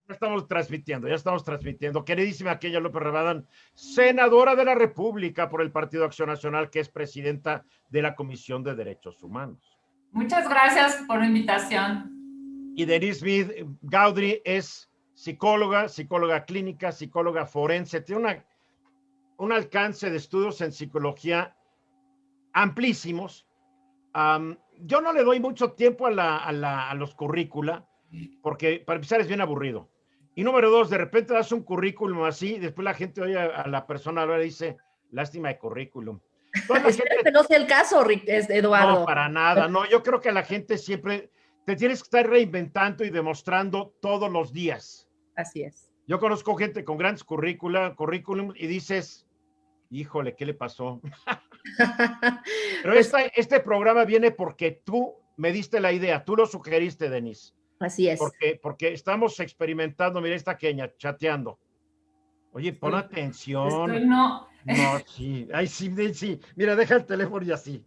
Ya estamos transmitiendo. Queridísima Kenia López Rabadán, senadora de la República por el Partido Acción Nacional, que es presidenta de la Comisión de Derechos Humanos. Muchas gracias por la invitación. Y Denise Gaudry es psicóloga clínica, psicóloga forense, tiene un alcance de estudios en psicología amplísimos. Yo no le doy mucho tiempo a los currícula, porque para empezar es bien aburrido. Y número dos, de repente das un currículum así, y después la gente oye a la persona hablar y dice, lástima de currículum. Espero que no sea el caso, Eduardo. No, para nada. No, yo creo que la gente siempre te tienes que estar reinventando y demostrando todos los días. Así es. Yo conozco gente con grandes currículum y dices, híjole, ¿qué le pasó? Pero pues, este programa viene porque tú me diste la idea, tú lo sugeriste, Denise. Así es. Porque estamos experimentando, mira esta Kenia chateando. Oye, pon atención. No, sí. Ay, sí. Mira, deja el teléfono y así.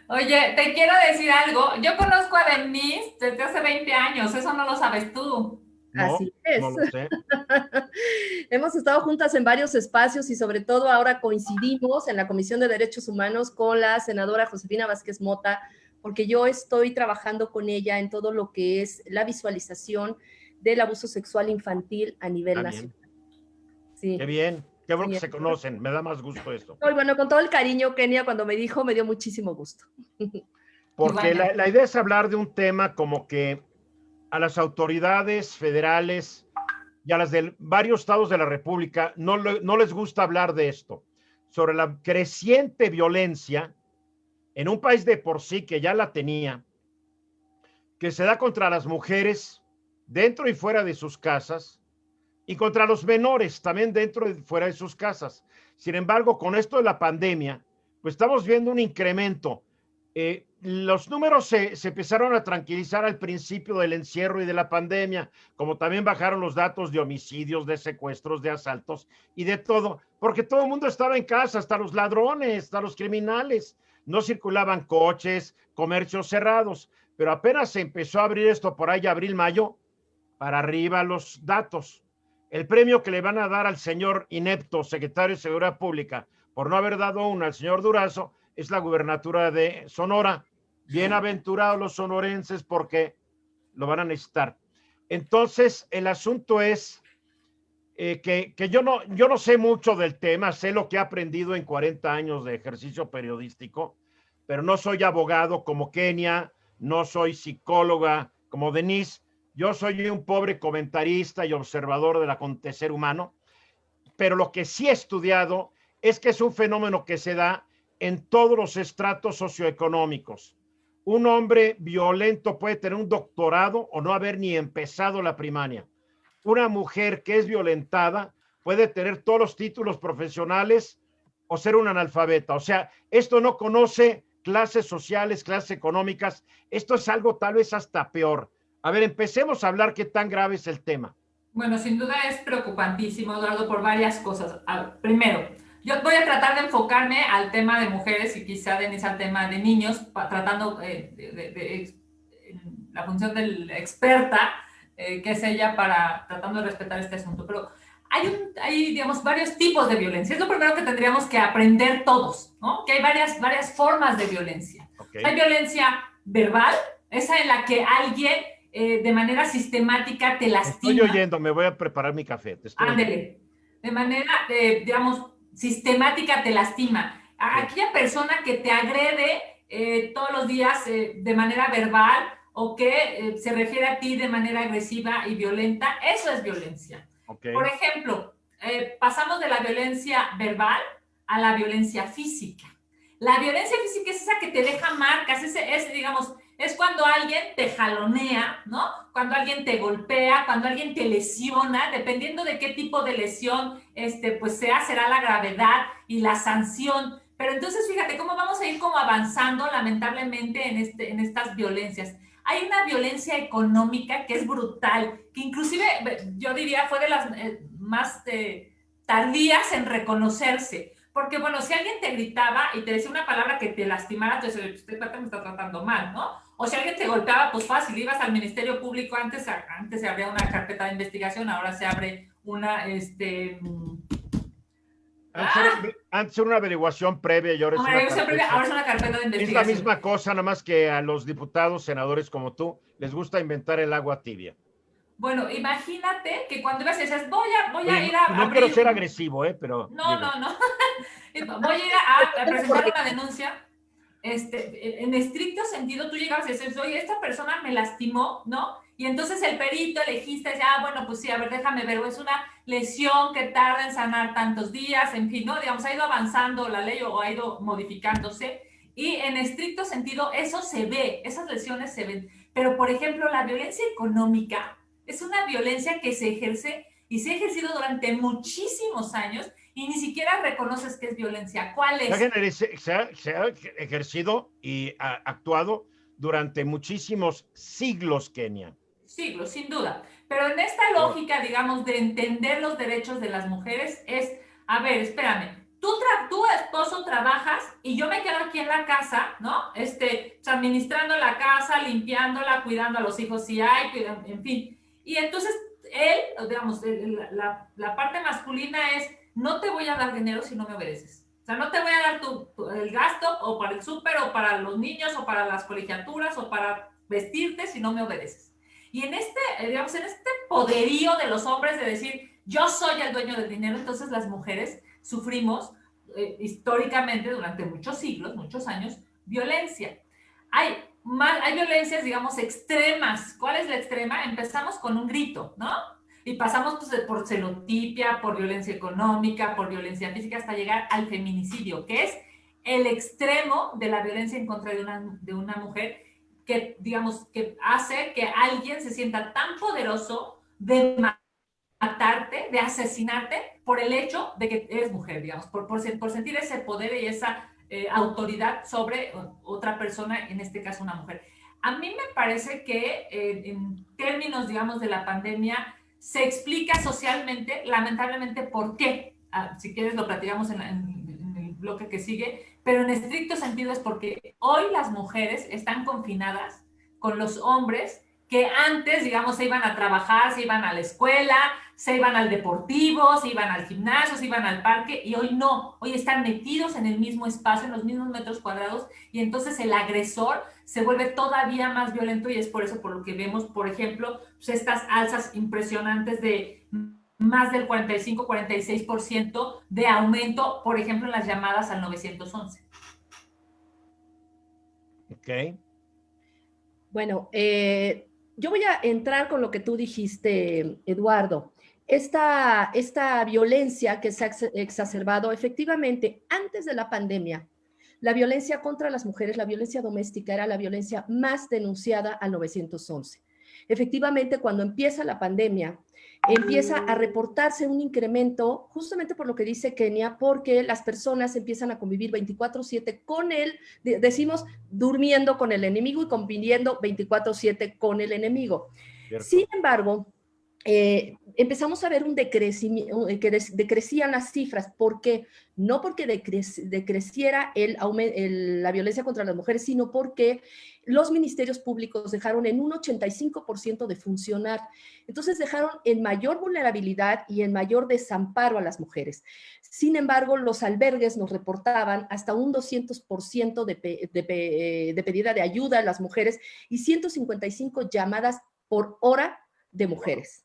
Oye, te quiero decir algo. Yo conozco a Denise desde hace 20 años. Eso no lo sabes tú. No, así es. No lo sé. Hemos estado juntas en varios espacios y sobre todo ahora coincidimos en la Comisión de Derechos Humanos con la senadora Josefina Vázquez Mota, porque yo estoy trabajando con ella en todo lo que es la visualización del abuso sexual infantil a nivel nacional. Sí. Qué bien, qué bueno que se conocen, me da más gusto esto. Muy bueno, con todo el cariño, Kenia, cuando me dijo, me dio muchísimo gusto. Porque la idea es hablar de un tema como que a las autoridades federales y a las de varios estados de la República no les gusta hablar de esto, sobre la creciente violencia en un país de por sí que ya la tenía, que se da contra las mujeres dentro y fuera de sus casas y contra los menores también dentro y fuera de sus casas. Sin embargo, con esto de la pandemia, pues estamos viendo un incremento. Los números se empezaron a tranquilizar al principio del encierro y de la pandemia, como también bajaron los datos de homicidios, de secuestros, de asaltos y de todo, porque todo el mundo estaba en casa, hasta los ladrones, hasta los criminales. No circulaban coches, comercios cerrados, pero apenas se empezó a abrir esto por ahí, abril, mayo, para arriba los datos. El premio que le van a dar al señor inepto, secretario de Seguridad Pública, por no haber dado uno al señor Durazo, es la gubernatura de Sonora. Bienaventurados los sonorenses porque lo van a necesitar. Entonces, el asunto es que yo no sé mucho del tema, sé lo que he aprendido en 40 años de ejercicio periodístico, pero no soy abogado como Kenia, no soy psicóloga como Denise, yo soy un pobre comentarista y observador del acontecer humano, pero lo que sí he estudiado es que es un fenómeno que se da en todos los estratos socioeconómicos. Un hombre violento puede tener un doctorado o no haber ni empezado la primaria. Una mujer que es violentada puede tener todos los títulos profesionales o ser un analfabeta. O sea, esto no conoce clases sociales, clases económicas. Esto es algo tal vez hasta peor. A ver, empecemos a hablar qué tan grave es el tema. Bueno, sin duda es preocupantísimo, Eduardo, por varias cosas. Primero, yo voy a tratar de enfocarme al tema de mujeres y quizá, Denise, al tema de niños, tratando la función de la experta, que es ella, tratando de respetar este asunto. Pero hay, digamos, varios tipos de violencia. Es lo primero que tendríamos que aprender todos, ¿no? Que hay varias formas de violencia. Okay. Hay violencia verbal, esa en la que alguien de manera sistemática te lastima. Estoy oyendo, me voy a preparar mi café. Ándele. De manera, digamos, sistemática te lastima. Aquella persona que te agrede todos los días de manera verbal o que se refiere a ti de manera agresiva y violenta, eso es violencia. Okay. Por ejemplo, pasamos de la violencia verbal a la violencia física. La violencia física es esa que te deja marcas, es cuando alguien te jalonea, ¿no? Cuando alguien te golpea, cuando alguien te lesiona, dependiendo de qué tipo de lesión pues será la gravedad y la sanción. Pero entonces fíjate cómo vamos a ir como avanzando lamentablemente en estas violencias. Hay una violencia económica que es brutal, que inclusive yo diría fue de las más tardías en reconocerse, Porque, bueno, si alguien te gritaba y te decía una palabra que te lastimara, entonces, usted me está tratando mal, ¿no? O si alguien te golpeaba, pues fácil, ibas al Ministerio Público, antes se abría una carpeta de investigación, ahora se abre una, Antes era una averiguación previa y ahora es una carpeta. Ahora es una carpeta de investigación. Es la misma cosa, nada más que a los diputados, senadores como tú, les gusta inventar el agua tibia. Bueno, imagínate que cuando ibas y decías, voy a ir a no abrir... quiero ser agresivo, pero... No. Voy a ir a presentar una denuncia. En estricto sentido, tú llegabas y dices, oye, esta persona me lastimó, ¿no? Y entonces el perito, el legista, dice, bueno, pues sí, a ver, déjame ver, es una lesión que tarda en sanar tantos días, en fin, ¿no? Digamos, ha ido avanzando la ley o ha ido modificándose. Y en estricto sentido, eso se ve, esas lesiones se ven. Pero, por ejemplo, la violencia económica es una violencia que se ejerce y se ha ejercido durante muchísimos años y ni siquiera reconoces que es violencia. ¿Cuál es? Se ha ejercido y ha actuado durante muchísimos siglos, Kenia. Siglos, sin duda. Pero en esta lógica, digamos, de entender los derechos de las mujeres es, a ver, espérame, tú esposo trabajas y yo me quedo aquí en la casa, ¿no? Pues, administrando la casa, limpiándola, cuidando a los hijos si hay, en fin. Y entonces él, digamos, la parte masculina es, no te voy a dar dinero si no me obedeces. O sea, no te voy a dar el gasto o para el súper o para los niños o para las colegiaturas o para vestirte si no me obedeces. Y en digamos, en este poderío de los hombres de decir, yo soy el dueño del dinero, entonces las mujeres sufrimos históricamente durante muchos siglos, muchos años, violencia. Hay violencias, digamos, extremas. ¿Cuál es la extrema? Empezamos con un grito, ¿no? Y pasamos pues, por celotipia, por violencia económica, por violencia física, hasta llegar al feminicidio, que es el extremo de la violencia en contra de una mujer que, digamos, que hace que alguien se sienta tan poderoso de matarte, de asesinarte, por el hecho de que eres mujer, digamos, por sentir ese poder y esa autoridad sobre otra persona, en este caso una mujer. A mí me parece que en términos, digamos, de la pandemia, se explica socialmente, lamentablemente, por qué. Si quieres lo platicamos en el bloque que sigue, pero en estricto sentido es porque hoy las mujeres están confinadas con los hombres que antes, digamos, se iban a trabajar, se iban a la escuela, se iban al deportivo, se iban al gimnasio, se iban al parque, y hoy no, hoy están metidos en el mismo espacio, en los mismos metros cuadrados, y entonces el agresor se vuelve todavía más violento, y es por eso por lo que vemos, por ejemplo, pues estas alzas impresionantes de más del 45-46% de aumento, por ejemplo, en las llamadas al 911. Ok. Bueno, yo voy a entrar con lo que tú dijiste, Eduardo. Esta violencia que se ha exacerbado efectivamente antes de la pandemia, la violencia contra las mujeres, la violencia doméstica era la violencia más denunciada al 911. Efectivamente, cuando empieza la pandemia, empieza a reportarse un incremento, justamente por lo que dice Kenia, porque las personas empiezan a convivir 24/7 con él, decimos, durmiendo con el enemigo y conviviendo 24/7 con el enemigo. Cierto. Sin embargo, empezamos a ver un decrecimiento, que decrecían las cifras. ¿Por qué? No porque decreciera la violencia contra las mujeres, sino porque los ministerios públicos dejaron en un 85% de funcionar. Entonces dejaron en mayor vulnerabilidad y en mayor desamparo a las mujeres. Sin embargo, los albergues nos reportaban hasta un 200% de pedida de ayuda a las mujeres y 155 llamadas por hora de mujeres.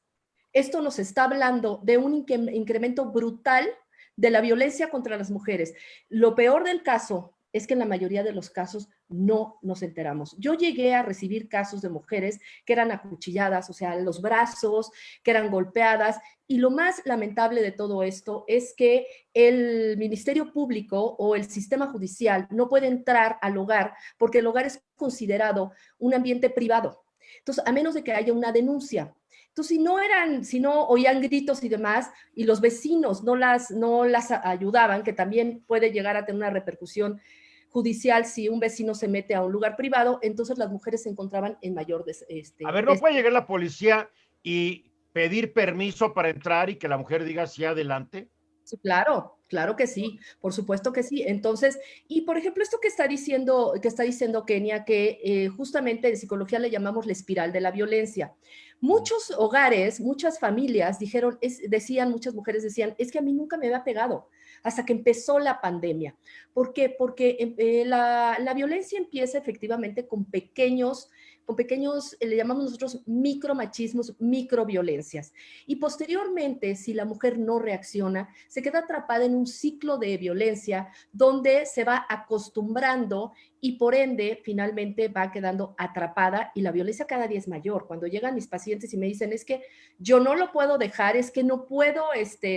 Esto nos está hablando de un incremento brutal de la violencia contra las mujeres. Lo peor del caso es que en la mayoría de los casos no nos enteramos. Yo llegué a recibir casos de mujeres que eran acuchilladas, o sea, los brazos, que eran golpeadas, y lo más lamentable de todo esto es que el Ministerio Público o el sistema judicial no puede entrar al hogar porque el hogar es considerado un ambiente privado. Entonces, a menos de que haya una denuncia. Entonces, si no oían gritos y demás, y los vecinos no las ayudaban, que también puede llegar a tener una repercusión judicial si un vecino se mete a un lugar privado, entonces las mujeres se encontraban en mayor... A ver, ¿no puede llegar la policía y pedir permiso para entrar y que la mujer diga sí, adelante? Sí, claro. Claro que sí, por supuesto que sí. Entonces, y por ejemplo, esto que está diciendo Kenia, que justamente en psicología le llamamos la espiral de la violencia. Muchos hogares, muchas familias muchas mujeres decían, es que a mí nunca me había pegado hasta que empezó la pandemia. ¿Por qué? Porque la violencia empieza efectivamente con pequeños, le llamamos nosotros micromachismos, microviolencias. Y posteriormente, si la mujer no reacciona, se queda atrapada en un ciclo de violencia donde se va acostumbrando y por ende finalmente va quedando atrapada y la violencia cada día es mayor. Cuando llegan mis pacientes y me dicen, es que yo no lo puedo dejar, es que no puedo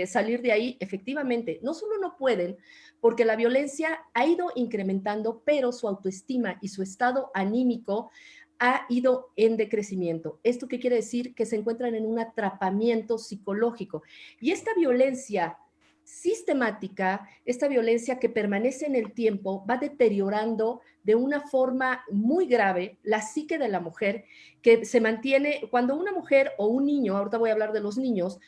salir de ahí, efectivamente, no solo no pueden, porque la violencia ha ido incrementando, pero su autoestima y su estado anímico ha ido en decrecimiento. ¿Esto qué quiere decir? Que se encuentran en un atrapamiento psicológico. Y esta violencia sistemática, esta violencia que permanece en el tiempo, va deteriorando de una forma muy grave la psique de la mujer, que se mantiene, cuando una mujer o un niño, ahorita voy a hablar de los niños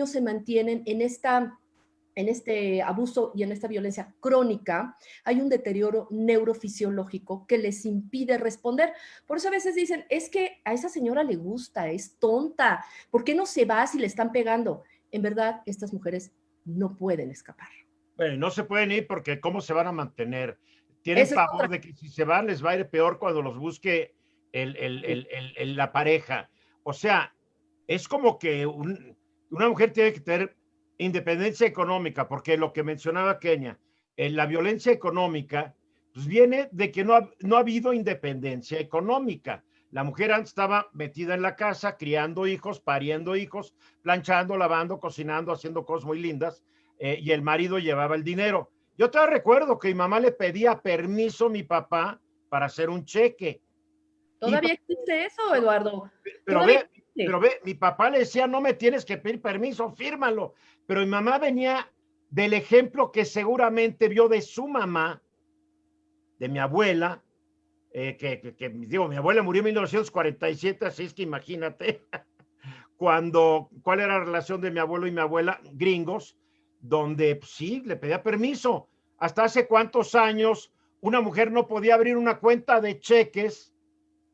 se mantienen en este abuso y en esta violencia crónica, hay un deterioro neurofisiológico que les impide responder. Por eso a veces dicen, es que a esa señora le gusta, es tonta, ¿por qué no se va si le están pegando? En verdad, estas mujeres no pueden escapar. Bueno, no se pueden ir porque ¿cómo se van a mantener? Tienen pavor de que si se van les va a ir peor cuando los busque la pareja. O sea, es como que una mujer tiene que tener independencia económica, porque lo que mencionaba Kenia, la violencia económica, pues viene de que no ha habido independencia económica. La mujer antes estaba metida en la casa, criando hijos, pariendo hijos, planchando, lavando, cocinando, haciendo cosas muy lindas, y el marido llevaba el dinero. Yo te recuerdo que mi mamá le pedía permiso a mi papá para hacer un cheque. ¿Todavía existe eso, Eduardo? Pero ve, mi papá le decía, no me tienes que pedir permiso, fírmalo. Pero mi mamá venía del ejemplo que seguramente vio de su mamá, de mi abuela, digo, mi abuela murió en 1947, así es que imagínate, cuál era la relación de mi abuelo y mi abuela, gringos, donde pues, sí, le pedía permiso. Hasta hace cuántos años una mujer no podía abrir una cuenta de cheques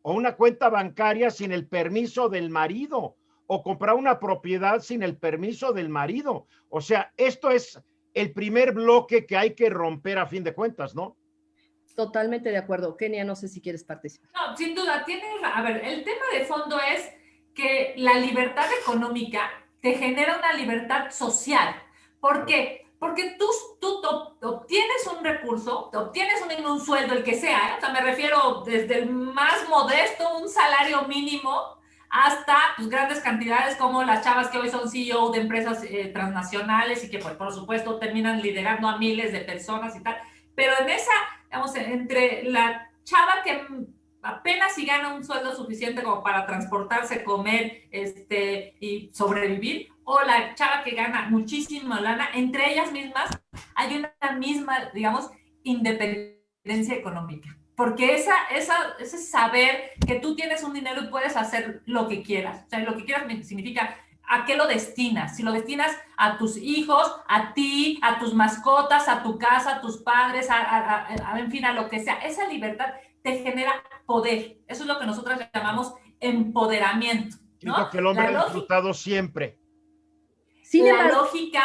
o una cuenta bancaria sin el permiso del marido, o comprar una propiedad sin el permiso del marido. O sea, esto es el primer bloque que hay que romper a fin de cuentas, ¿no? Totalmente de acuerdo. Kenia, no sé si quieres participar. No, sin duda, a ver, el tema de fondo es que la libertad económica te genera una libertad social. ¿Por qué? Porque tú obtienes un recurso, obtienes un sueldo, el que sea, ¿eh? O sea, me refiero desde el más modesto, un salario mínimo, hasta pues, grandes cantidades como las chavas que hoy son CEO de empresas transnacionales y que pues, por supuesto terminan liderando a miles de personas y tal. Pero en esa, digamos, entre la chava que apenas si gana un sueldo suficiente como para transportarse, comer y sobrevivir, o la chava que gana muchísima lana, entre ellas mismas hay una misma, digamos, independencia económica. Porque ese saber que tú tienes un dinero y puedes hacer lo que quieras, o sea, lo que quieras significa ¿a qué lo destinas? Si lo destinas a tus hijos, a ti, a tus mascotas, a tu casa, a tus padres, en fin, a lo que sea. Esa libertad te genera poder. Eso es lo que nosotros llamamos empoderamiento, ¿no? Es lo que el hombre ha disfrutado siempre. Sin embargo, la lógica,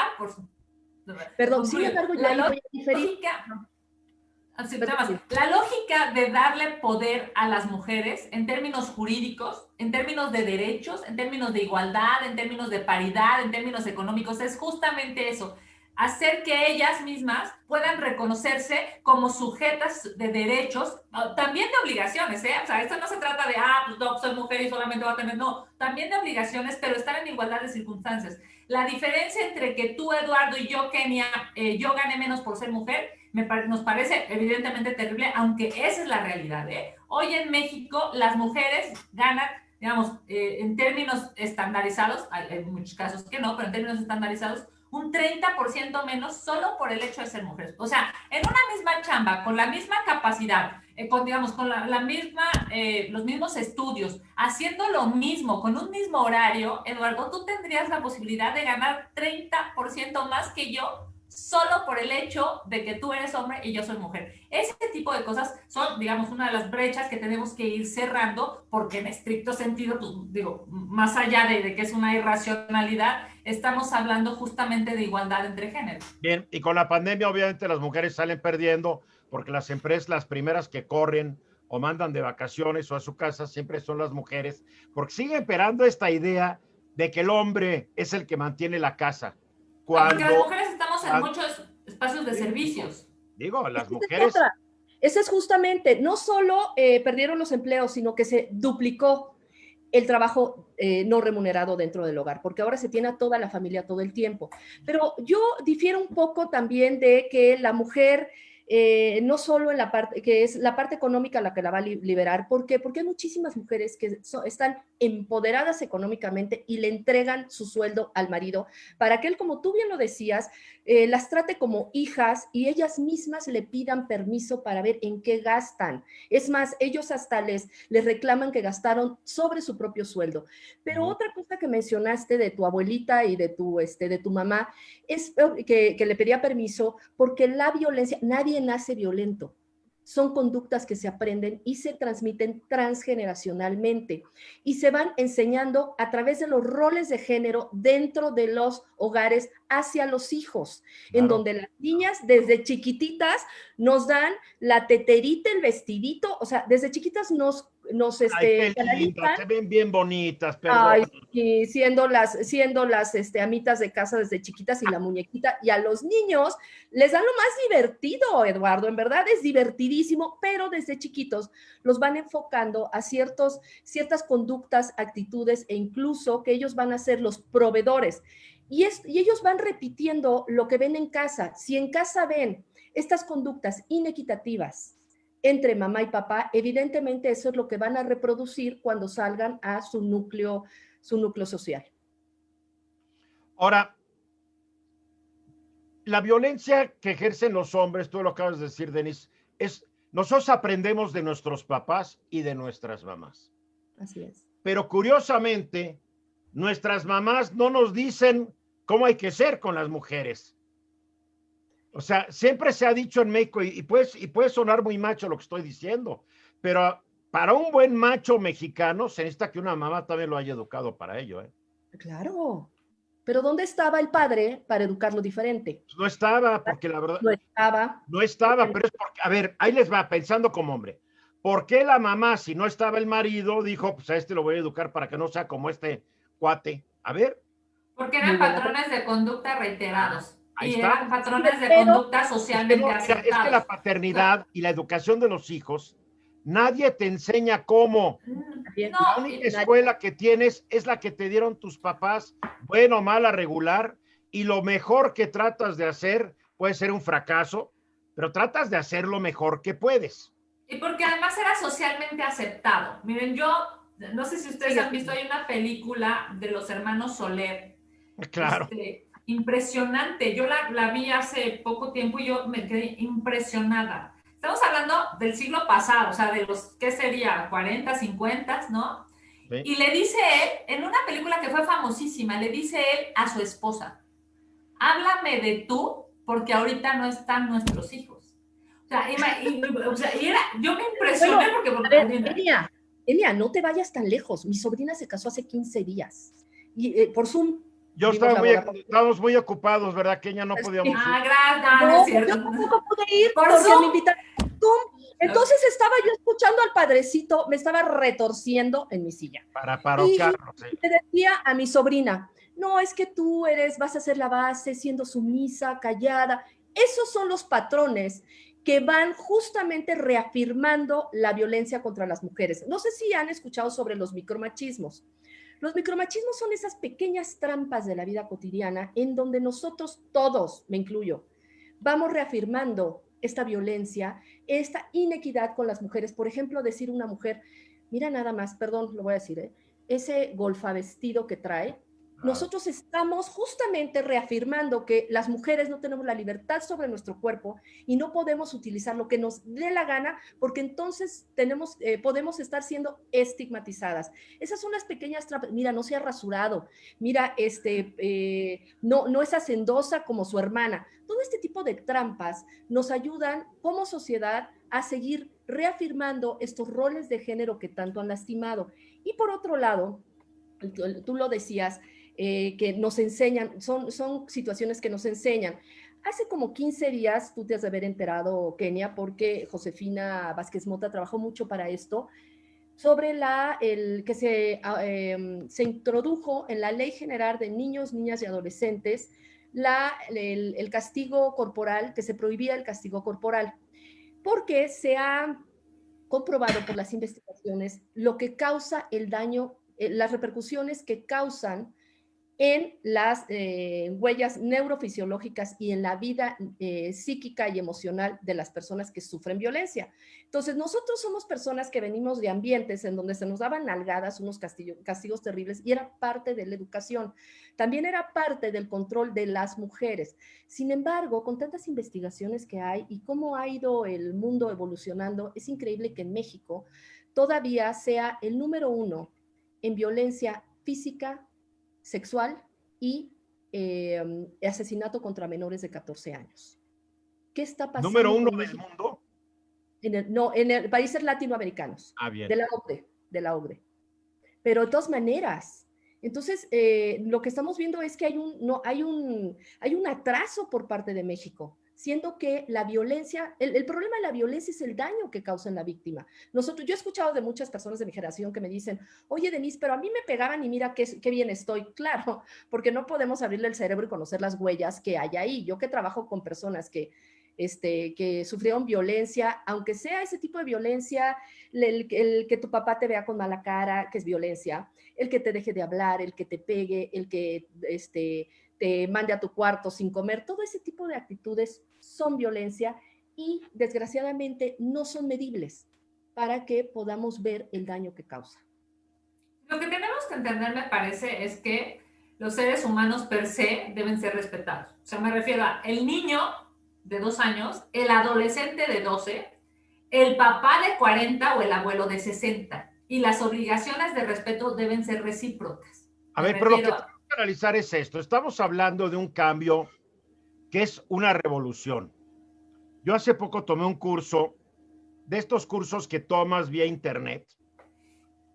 perdón, sin embargo, la lógica de darle poder a las mujeres en términos jurídicos, en términos de derechos, en términos de igualdad, en términos de paridad, en términos económicos, es justamente eso, hacer que ellas mismas puedan reconocerse como sujetas de derechos, también de obligaciones, ¿eh? O sea, esto no se trata de, pues no, soy mujer y solamente voy a tener, no, también de obligaciones, pero estar en igualdad de circunstancias. La diferencia entre que tú, Eduardo, y yo, Kenia, yo gané menos por ser mujer, nos parece evidentemente terrible, aunque esa es la realidad, ¿eh? Hoy en México las mujeres ganan, digamos, en términos estandarizados, hay muchos casos que no, pero en términos estandarizados, un 30% menos solo por el hecho de ser mujeres. O sea, en una misma chamba, con la misma capacidad, con la misma, los mismos estudios, haciendo lo mismo, con un mismo horario, Eduardo, tú tendrías la posibilidad de ganar 30% más que yo solo por el hecho de que tú eres hombre y yo soy mujer. Ese tipo de cosas son, digamos, una de las brechas que tenemos que ir cerrando, porque en estricto sentido, pues digo, más allá de que es una irracionalidad, estamos hablando justamente de igualdad entre géneros. Bien, y con la pandemia obviamente las mujeres salen perdiendo porque las empresas, las primeras que corren o mandan de vacaciones o a su casa siempre son las mujeres, porque sigue imperando esta idea de que el hombre es el que mantiene la casa. No, porque las Cuando, mujeres estamos en muchos espacios de servicios. digo, Es las que esa es mujeres... otra. Esa es justamente, no solo perdieron los empleos, sino que se duplicó el trabajo no remunerado dentro del hogar, porque ahora se tiene a toda la familia todo el tiempo. Pero yo difiero un poco también de que la mujer, no solo en la parte, que es la parte económica la que la va a liberar. ¿Por qué? Porque hay muchísimas mujeres que están empoderadas económicamente y le entregan su sueldo al marido para que él, como tú bien lo decías, las trate como hijas y ellas mismas le pidan permiso para ver en qué gastan. Es más, ellos hasta les reclaman que gastaron sobre su propio sueldo. Pero otra cosa que mencionaste de tu abuelita y de tu mamá es que le pedía permiso, porque la violencia, nadie nace violento. Son conductas que se aprenden y se transmiten transgeneracionalmente y se van enseñando a través de los roles de género dentro de los hogares hacia los hijos, en donde las niñas desde chiquititas nos dan la teterita, el vestidito, o sea, desde chiquitas nos Ay, qué lindas, canalizan. se ven bien bonitas, Ay, perdón. y siendo las amitas de casa desde chiquitas y la muñequita, y a los niños les dan lo más divertido, Eduardo, en verdad es divertidísimo, pero desde chiquitos los van enfocando a ciertas conductas, actitudes e incluso que ellos van a ser los proveedores. Y ellos van repitiendo lo que ven en casa. Si en casa ven estas conductas inequitativas entre mamá y papá, evidentemente eso es lo que van a reproducir cuando salgan a su núcleo social. Ahora, la violencia que ejercen los hombres, tú lo acabas de decir, Denise, es, nosotros aprendemos de nuestros papás y de nuestras mamás. Así es. Pero curiosamente, nuestras mamás no nos dicen cómo hay que ser con las mujeres. O sea, siempre se ha dicho en México, y puede sonar muy macho lo que estoy diciendo, pero para un buen macho mexicano se necesita que una mamá también lo haya educado para ello. Claro. Pero ¿dónde estaba el padre para educarlo diferente? No estaba, porque la verdad, No estaba. no estaba, pero es porque, a ver, ahí les va, pensando como hombre. ¿Por qué la mamá, si no estaba el marido, dijo, pues a este lo voy a educar para que no sea como este cuate? A ver. Porque eran patrones de conducta reiterados. Ahí Y está. eran patrones de conducta socialmente Mira, aceptados. es que la paternidad y la educación de los hijos, nadie te enseña cómo. La única escuela que tienes es la que te dieron tus papás, bueno, mala, regular, y lo mejor que tratas de hacer puede ser un fracaso, pero tratas de hacer lo mejor que puedes. Y porque además era socialmente aceptado. Miren, yo no sé si ustedes han visto, hay una película de los hermanos Soler. Claro. Impresionante. Yo la vi hace poco tiempo y yo me quedé impresionada. Estamos hablando del siglo pasado, o sea, de los, ¿qué sería? 40, 50, ¿no? Sí. Y le dice él, en una película que fue famosísima, le dice él a su esposa, háblame de tú, porque ahorita no están nuestros hijos. O sea, yo me impresioné porque... Elia, no te vayas tan lejos. Mi sobrina se casó hace 15 días. Y por Zoom. Estábamos muy ocupados, ¿verdad? Que ella no podíamos ir. Gracias. Yo tampoco pude ir porque me invitaron a Zoom. Entonces estaba yo escuchando al padrecito, me estaba retorciendo en mi silla. Para parocarnos. Y le decía a mi sobrina, no, es que tú vas a ser la base, siendo sumisa, callada. Esos son los patrones que van justamente reafirmando la violencia contra las mujeres. No sé si han escuchado sobre los micromachismos. Los micromachismos son esas pequeñas trampas de la vida cotidiana en donde nosotros todos, me incluyo, vamos reafirmando esta violencia, esta inequidad con las mujeres. Por ejemplo, decir a una mujer, mira nada más, perdón, lo voy a decir, ese golfavestido que trae, Nosotros estamos justamente reafirmando que las mujeres no tenemos la libertad sobre nuestro cuerpo y no podemos utilizar lo que nos dé la gana, porque entonces podemos estar siendo estigmatizadas. Esas son las pequeñas trampas. Mira, no se ha rasurado. Mira, no es hacendosa como su hermana. Todo este tipo de trampas nos ayudan como sociedad a seguir reafirmando estos roles de género que tanto han lastimado. Y por otro lado, tú lo decías, que nos enseñan, son situaciones que nos enseñan. Hace como 15 días, tú te has de haber enterado, Kenia, porque Josefina Vázquez Mota trabajó mucho para esto, sobre el que se introdujo en la Ley General de Niños, Niñas y Adolescentes el castigo corporal, que se prohibía el castigo corporal, porque se ha comprobado por las investigaciones lo que causa el daño, las repercusiones que causan en las huellas neurofisiológicas y en la vida psíquica y emocional de las personas que sufren violencia. Entonces, nosotros somos personas que venimos de ambientes en donde se nos daban nalgadas, unos castigos terribles, y era parte de la educación. También era parte del control de las mujeres. Sin embargo, con tantas investigaciones que hay y cómo ha ido el mundo evolucionando, es increíble que en México todavía sea el número 1 en violencia física, sexual y asesinato contra menores de 14 años. ¿Qué está pasando? ¿Número 1 del mundo? En el países latinoamericanos. Bien. De la OCDE. Pero de todas maneras, entonces lo que estamos viendo es que hay un atraso por parte de México, siendo que la violencia, el problema de la violencia es el daño que causa en la víctima. Yo he escuchado de muchas personas de mi generación que me dicen, oye, Denise, pero a mí me pegaban y mira qué bien estoy. Claro, porque no podemos abrirle el cerebro y conocer las huellas que hay ahí. Yo que trabajo con personas que sufrieron violencia, aunque sea ese tipo de violencia, el que tu papá te vea con mala cara, que es violencia, el que te deje de hablar, el que te pegue, el que te mande a tu cuarto sin comer, todo ese tipo de actitudes son violencia y desgraciadamente no son medibles para que podamos ver el daño que causa. Lo que tenemos que entender, me parece, es que los seres humanos per se deben ser respetados. O sea, me refiero a el niño de 2 años, el adolescente de 12, el papá de 40 o el abuelo de 60. Y las obligaciones de respeto deben ser recíprocas. A ver, pero lo que tenemos que analizar es esto. Estamos hablando de un cambio que es una revolución. Yo hace poco tomé un curso, de estos cursos que tomas vía internet,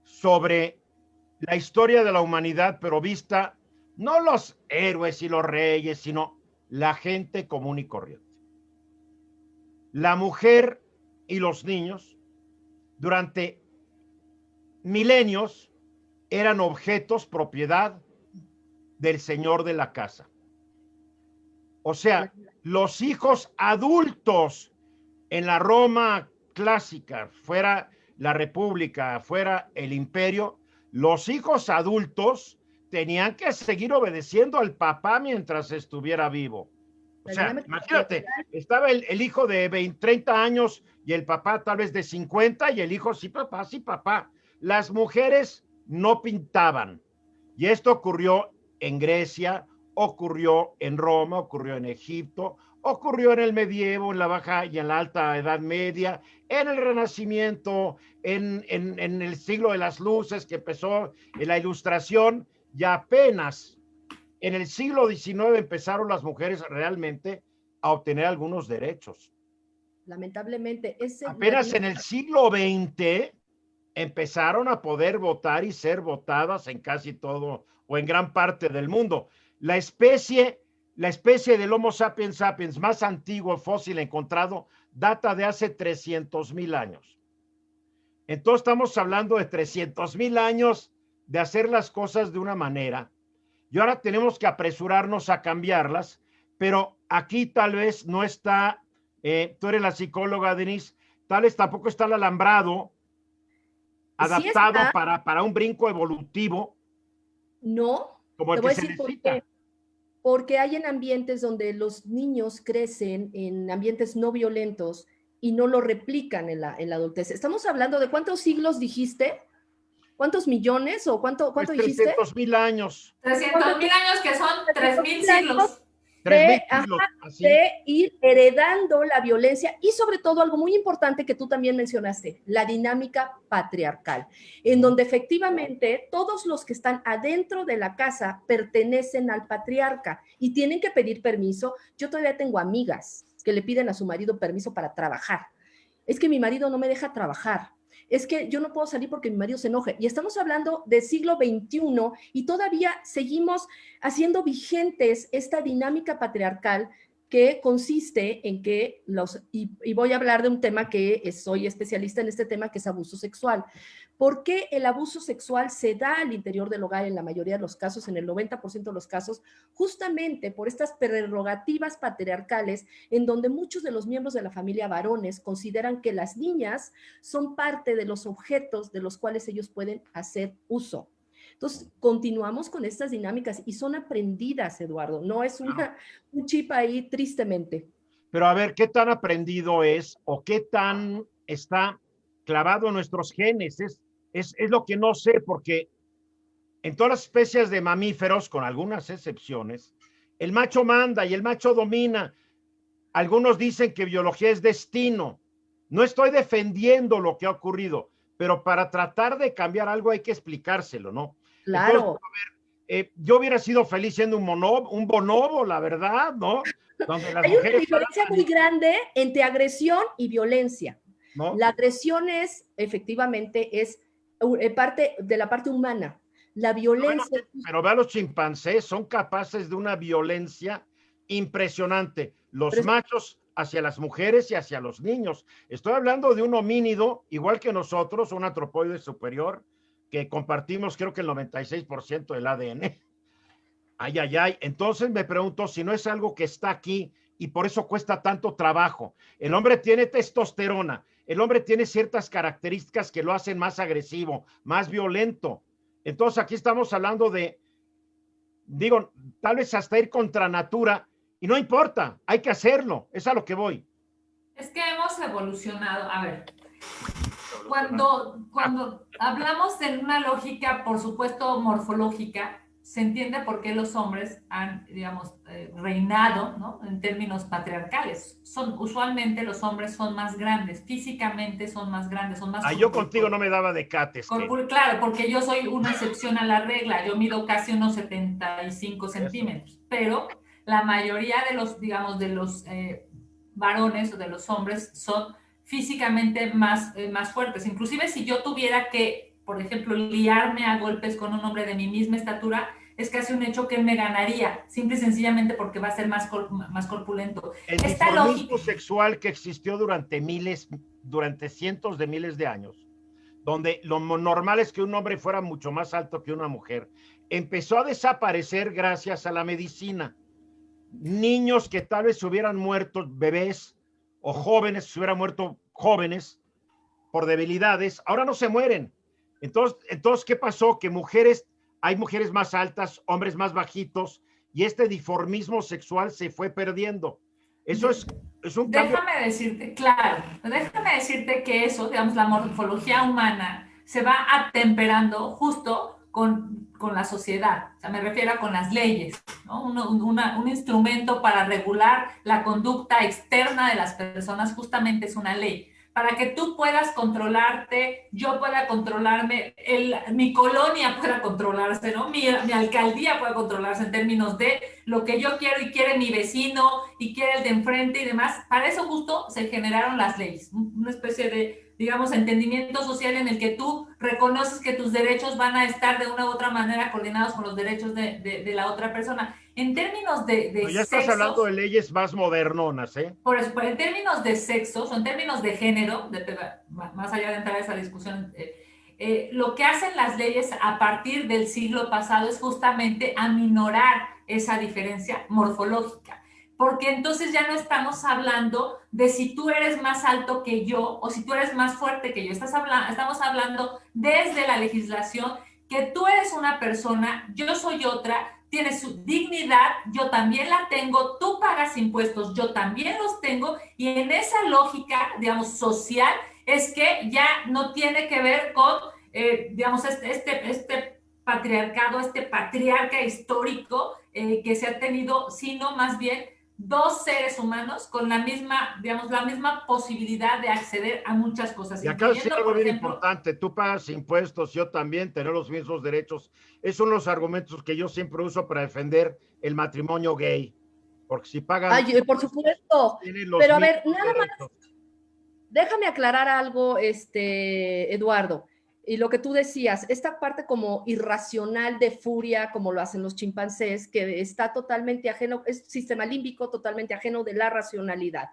sobre la historia de la humanidad, pero vista no los héroes y los reyes, sino la gente común y corriente. La mujer y los niños durante milenios eran objetos propiedad del señor de la casa. O sea, los hijos adultos en la Roma clásica, fuera la República, fuera el Imperio, los hijos adultos tenían que seguir obedeciendo al papá mientras estuviera vivo. O sea, imagínate, estaba el hijo de 20, 30 años y el papá tal vez de 50 y el hijo sí papá, sí papá. Las mujeres no pintaban. Y esto ocurrió en Grecia, ocurrió en Roma, ocurrió en Egipto, ocurrió en el medievo, en la baja y en la alta edad media, en el Renacimiento, en el siglo de las luces que empezó en la Ilustración, y apenas en el siglo XIX empezaron las mujeres realmente a obtener algunos derechos. Lamentablemente, apenas en el siglo XX empezaron a poder votar y ser votadas en casi todo o en gran parte del mundo. La especie del Homo sapiens sapiens más antiguo fósil encontrado data de hace 300,000 años. Entonces estamos hablando de 300,000 años de hacer las cosas de una manera. Y ahora tenemos que apresurarnos a cambiarlas, pero aquí tal vez no está, tú eres la psicóloga, Denise, tal vez tampoco está el alambrado adaptado sí para un brinco evolutivo. No, como el te voy que a decir por qué. Porque hay en ambientes donde los niños crecen en ambientes no violentos y no lo replican en la adultez. Estamos hablando de ¿cuántos siglos dijiste? ¿Cuántos millones o cuánto Pues dijiste? 300,000 años. 300,000 años, que son 3,000 siglos. 3,000 siglos, así. De ir heredando la violencia y sobre todo algo muy importante que tú también mencionaste, la dinámica patriarcal, en donde efectivamente todos los que están adentro de la casa pertenecen al patriarca y tienen que pedir permiso. Yo todavía tengo amigas que le piden a su marido permiso para trabajar. Es que mi marido no me deja trabajar. Es que yo no puedo salir porque mi marido se enoje. Y estamos hablando del siglo XXI y todavía seguimos haciendo vigentes esta dinámica patriarcal que consiste en que y voy a hablar de un tema que soy especialista en este tema, que es abuso sexual. ¿Por qué el abuso sexual se da al interior del hogar en la mayoría de los casos, en el 90% de los casos? Justamente por estas prerrogativas patriarcales en donde muchos de los miembros de la familia varones consideran que las niñas son parte de los objetos de los cuales ellos pueden hacer uso. Entonces, continuamos con estas dinámicas y son aprendidas, Eduardo, no es un chip ahí tristemente. Pero a ver, ¿qué tan aprendido es o qué tan está clavado en nuestros genes? Es lo que no sé, porque en todas las especies de mamíferos, con algunas excepciones, el macho manda y el macho domina. Algunos dicen que biología es destino. No estoy defendiendo lo que ha ocurrido, pero para tratar de cambiar algo hay que explicárselo, ¿no? Claro. Entonces, a ver, yo hubiera sido feliz siendo un bonobo, la verdad, ¿no? Donde las hay una diferencia muy grande entre agresión y violencia, ¿no? La agresión efectivamente es parte de la parte humana. La violencia... Pero ve a los chimpancés, son capaces de una violencia impresionante. Los machos hacia las mujeres y hacia los niños. Estoy hablando de un homínido, igual que nosotros, un antropoide superior, que compartimos creo que el 96% del ADN. Ay, ay, ay. Entonces me pregunto si no es algo que está aquí y por eso cuesta tanto trabajo. El hombre tiene testosterona, el hombre tiene ciertas características que lo hacen más agresivo, más violento. Entonces aquí estamos hablando de, digo, tal vez hasta ir contra natura, y no importa, hay que hacerlo, es a lo que voy. Es que hemos evolucionado, a ver, cuando hablamos en una lógica, por supuesto, morfológica, se entiende por qué los hombres han, digamos, reinado, ¿no? En términos patriarcales. Usualmente los hombres son más grandes, físicamente son más grandes, son más... yo contigo no me daba de cates. Claro, porque yo soy una excepción a la regla, yo mido casi unos 75 centímetros, pero la mayoría de los, digamos, de los varones o de los hombres son físicamente más fuertes. Inclusive si yo tuviera que, por ejemplo, liarme a golpes con un hombre de mi misma estatura, es casi un hecho que él me ganaría, simple y sencillamente porque va a ser más corpulento. El dimorfismo sexual que existió durante cientos de miles de años, donde lo normal es que un hombre fuera mucho más alto que una mujer, empezó a desaparecer gracias a la medicina. Niños que tal vez se hubieran muerto, bebés o jóvenes se hubieran muerto jóvenes por debilidades, ahora no se mueren. Entonces, ¿qué pasó? Que hay mujeres más altas, hombres más bajitos, y este diformismo sexual se fue perdiendo. Eso es un cambio. Déjame decirte que eso, digamos, la morfología humana se va atemperando justo con la sociedad, o sea, me refiero a con las leyes, ¿no? Un instrumento para regular la conducta externa de las personas justamente es una ley. Para que tú puedas controlarte, yo pueda controlarme, mi colonia pueda controlarse, ¿no? Mi alcaldía pueda controlarse en términos de lo que yo quiero y quiere mi vecino y quiere el de enfrente y demás. Para eso justo se generaron las leyes, una especie de, digamos, entendimiento social en el que tú reconoces que tus derechos van a estar de una u otra manera coordinados con los derechos de la otra persona. En términos de ya estás sexos, hablando de leyes más modernonas, ¿eh? Por eso, en términos de sexos, o en términos de género, más allá de entrar a esa discusión, lo que hacen las leyes a partir del siglo pasado es justamente aminorar esa diferencia morfológica. Porque entonces ya no estamos hablando de si tú eres más alto que yo o si tú eres más fuerte que yo. Estamos hablando desde la legislación que tú eres una persona, yo soy otra, tienes su dignidad, yo también la tengo, tú pagas impuestos, yo también los tengo, y en esa lógica, digamos, social, es que ya no tiene que ver con digamos, este patriarcado, este patriarca histórico que se ha tenido, sino más bien dos seres humanos con la misma, digamos, la misma posibilidad de acceder a muchas cosas. Y acá sí algo por bien ejemplo, importante, tú pagas impuestos, yo también, tener los mismos derechos. Esos son los argumentos que yo siempre uso para defender el matrimonio gay, porque si pagan, Ay, por supuesto, tienen los pero a ver, mismos nada más, derechos. déjame aclarar algo, Eduardo, y lo que tú decías, esta parte como irracional de furia, como lo hacen los chimpancés, que está totalmente ajeno, es sistema límbico totalmente ajeno de la racionalidad.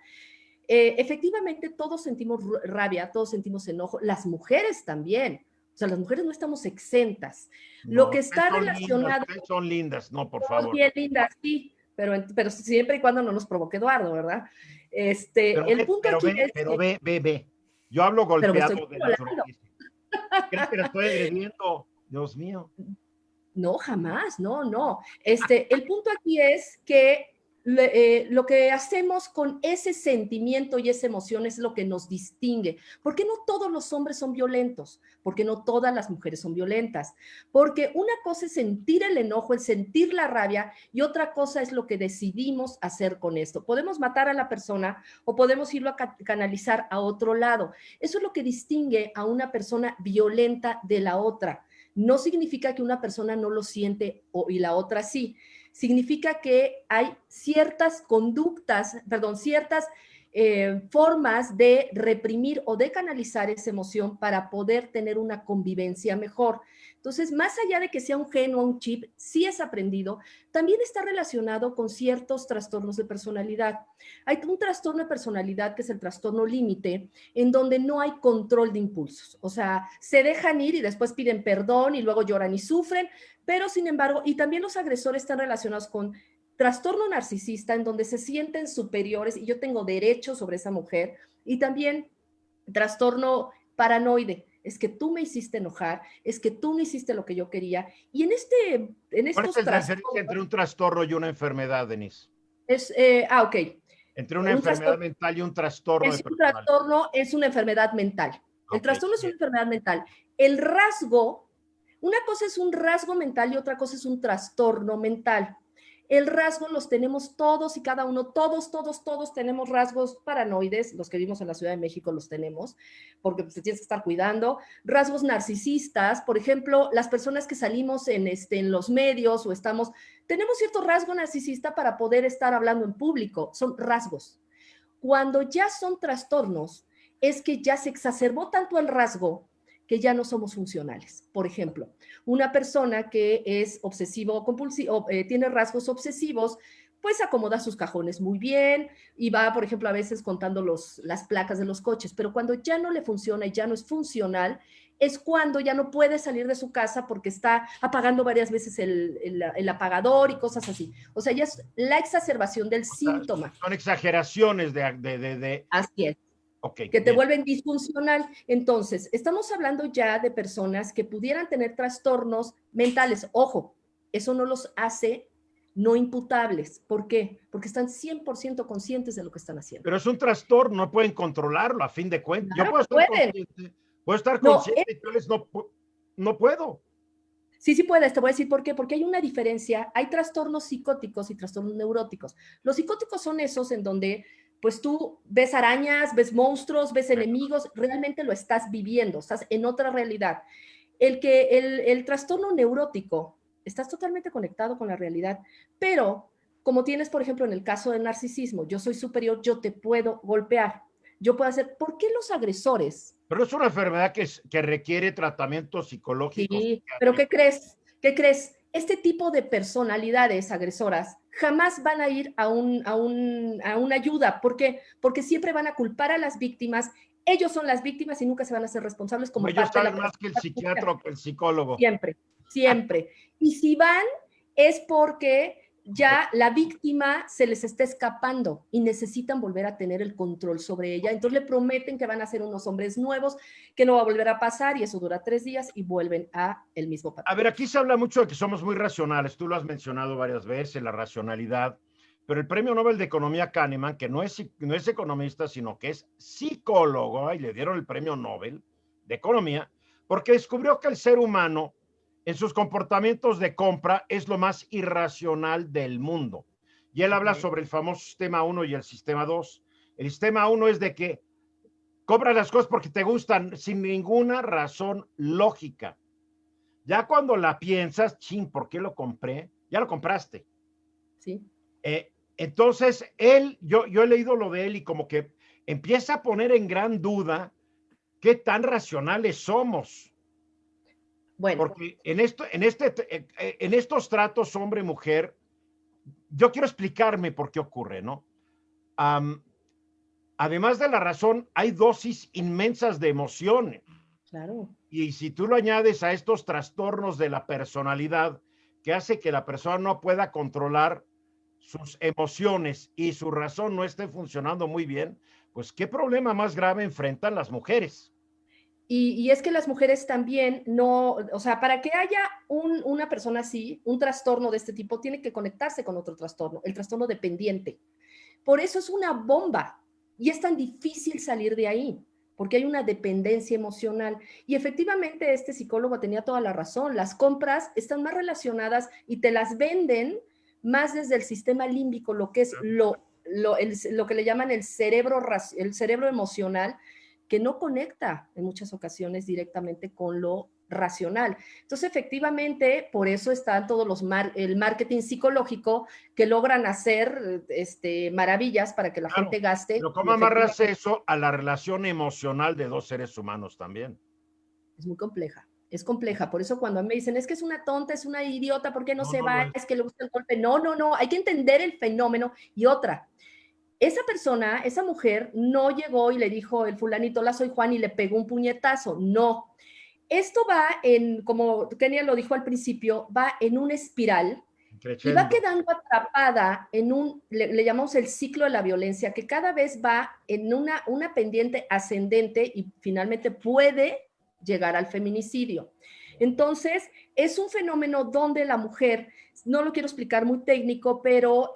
Efectivamente, todos sentimos rabia, todos sentimos enojo, las mujeres también. O sea, las mujeres no estamos exentas. Lo No, que está relacionado... ustedes son lindas, no, por Somos favor. bien lindas, sí, pero siempre y cuando no nos provoque Eduardo, ¿verdad? Pero El punto aquí es que... ve. Yo hablo Pero me estoy golpeado de hablando. naturaleza. ¿Crees que la estoy agrediendo? Dios mío. No, jamás, no, no. El punto aquí es que lo que hacemos con ese sentimiento y esa emoción es lo que nos distingue. ¿Por qué no todos los hombres son violentos? ¿Por qué no todas las mujeres son violentas? Porque una cosa es sentir el enojo, el sentir la rabia, y otra cosa es lo que decidimos hacer con esto. Podemos matar a la persona o podemos irlo a canalizar a otro lado. Eso es lo que distingue a una persona violenta de la otra. No significa que una persona no lo siente y la otra sí. Significa que hay ciertas conductas, perdón, ciertas formas de reprimir o de canalizar esa emoción para poder tener una convivencia mejor. Entonces, más allá de que sea un gen o un chip, sí es aprendido, también está relacionado con ciertos trastornos de personalidad. Hay un trastorno de personalidad que es el trastorno límite, en donde no hay control de impulsos. O sea, se dejan ir y después piden perdón y luego lloran y sufren, pero sin embargo, y también los agresores están relacionados con trastorno narcisista, en donde se sienten superiores y yo tengo derecho sobre esa mujer, y también trastorno paranoide, es que tú me hiciste enojar, es que tú no hiciste lo que yo quería, y en ¿Cuál estos es la trastornos diferencia entre un trastorno y una enfermedad, Denise? ok, Entre una un enfermedad trastorno mental y un trastorno de es un personalidad. trastorno, es una enfermedad mental. El Ok, trastorno es una bien. enfermedad mental. El rasgo, una cosa es un rasgo mental y otra cosa es un trastorno mental. El rasgo los tenemos todos y cada uno, todos tenemos rasgos paranoides, los que vivimos en la Ciudad de México los tenemos, porque pues, te tienes que estar cuidando. Rasgos narcisistas, por ejemplo, las personas que salimos en los medios o tenemos cierto rasgo narcisista para poder estar hablando en público, son rasgos. Cuando ya son trastornos, es que ya se exacerbó tanto el rasgo que ya no somos funcionales. Por ejemplo, una persona que es obsesivo compulsivo, tiene rasgos obsesivos, pues acomoda sus cajones muy bien y va, por ejemplo, a veces contando las placas de los coches, pero cuando ya no le funciona y ya no es funcional, es cuando ya no puede salir de su casa porque está apagando varias veces el apagador y cosas así. O sea, ya es la exacerbación del síntoma. Son exageraciones Así es. Ok, Que te bien. vuelven disfuncional. Entonces, estamos hablando ya de personas que pudieran tener trastornos mentales. Ojo, eso no los hace no imputables. ¿Por qué? Porque están 100% conscientes de lo que están haciendo. Pero es un trastorno, no pueden controlarlo a fin de cuentas. Claro Yo puedo que estar pueden. consciente, puedo estar No, consciente y tal vez no puedo. sí puedes, te voy a decir por qué, porque hay una diferencia, hay trastornos psicóticos y trastornos neuróticos. Los psicóticos son esos en donde pues tú ves arañas, ves monstruos, ves enemigos, realmente lo estás viviendo, estás en otra realidad. El trastorno neurótico, estás totalmente conectado con la realidad, pero como tienes, por ejemplo, en el caso del narcisismo, yo soy superior, yo te puedo golpear, yo puedo hacer, ¿por qué los agresores? Pero es una enfermedad que requiere tratamiento psicológico. Sí, pero ¿qué crees? ¿Qué crees? Este tipo de personalidades agresoras jamás van a ir a una ayuda. ¿Por qué? Porque siempre van a culpar a las víctimas. Ellos son las víctimas y nunca se van a hacer responsables como Ellos parte de saben la más que el psiquiatra o que el psicólogo. Siempre, siempre. Y si van es porque ya la víctima se les está escapando y necesitan volver a tener el control sobre ella. Entonces le prometen que van a ser unos hombres nuevos, que no va a volver a pasar y eso dura 3 días y vuelven a el mismo patrón. A ver, aquí se habla mucho de que somos muy racionales. Tú lo has mencionado varias veces, la racionalidad. Pero el premio Nobel de Economía Kahneman, que no es economista, sino que es psicólogo, y le dieron el premio Nobel de Economía, porque descubrió que el ser humano en sus comportamientos de compra es lo más irracional del mundo. Y él habla sobre el famoso sistema 1 y el sistema 2. El sistema 1 es de que compras las cosas porque te gustan sin ninguna razón lógica. Ya cuando la piensas, chin, ¿por qué lo compré? Ya lo compraste. Sí. Entonces, yo he leído lo de él y como que empieza a poner en gran duda qué tan racionales somos. Bueno. Porque en estos tratos hombre-mujer, yo quiero explicarme por qué ocurre, ¿no? Además de la razón, hay dosis inmensas de emociones. Claro. Y si tú lo añades a estos trastornos de la personalidad, que hace que la persona no pueda controlar sus emociones y su razón no esté funcionando muy bien, pues qué problema más grave enfrentan las mujeres. Y es que las mujeres también no, o sea, para que haya una persona así, un trastorno de este tipo, tiene que conectarse con otro trastorno, el trastorno dependiente. Por eso es una bomba y es tan difícil salir de ahí, porque hay una dependencia emocional. Y efectivamente este psicólogo tenía toda la razón, las compras están más relacionadas y te las venden más desde el sistema límbico, lo que es lo que le llaman el cerebro emocional, que no conecta en muchas ocasiones directamente con lo racional. Entonces, efectivamente, por eso están todos el marketing psicológico que logran hacer maravillas para que la gente gaste. Pero ¿cómo amarras eso a la relación emocional de dos seres humanos también? Es muy compleja. Es compleja, por eso cuando me dicen, es que es una tonta, es una idiota, ¿por qué no se va? Es que le gusta el golpe. No, hay que entender el fenómeno. Y otra, esa persona, esa mujer, no llegó y le dijo el fulanito, hola, soy Juan, y le pegó un puñetazo. No. Esto va como Kenia lo dijo al principio, va en una espiral y va quedando atrapada en le llamamos el ciclo de la violencia, que cada vez va en una pendiente ascendente y finalmente puede llegar al feminicidio. Entonces, es un fenómeno donde la mujer, no lo quiero explicar muy técnico, pero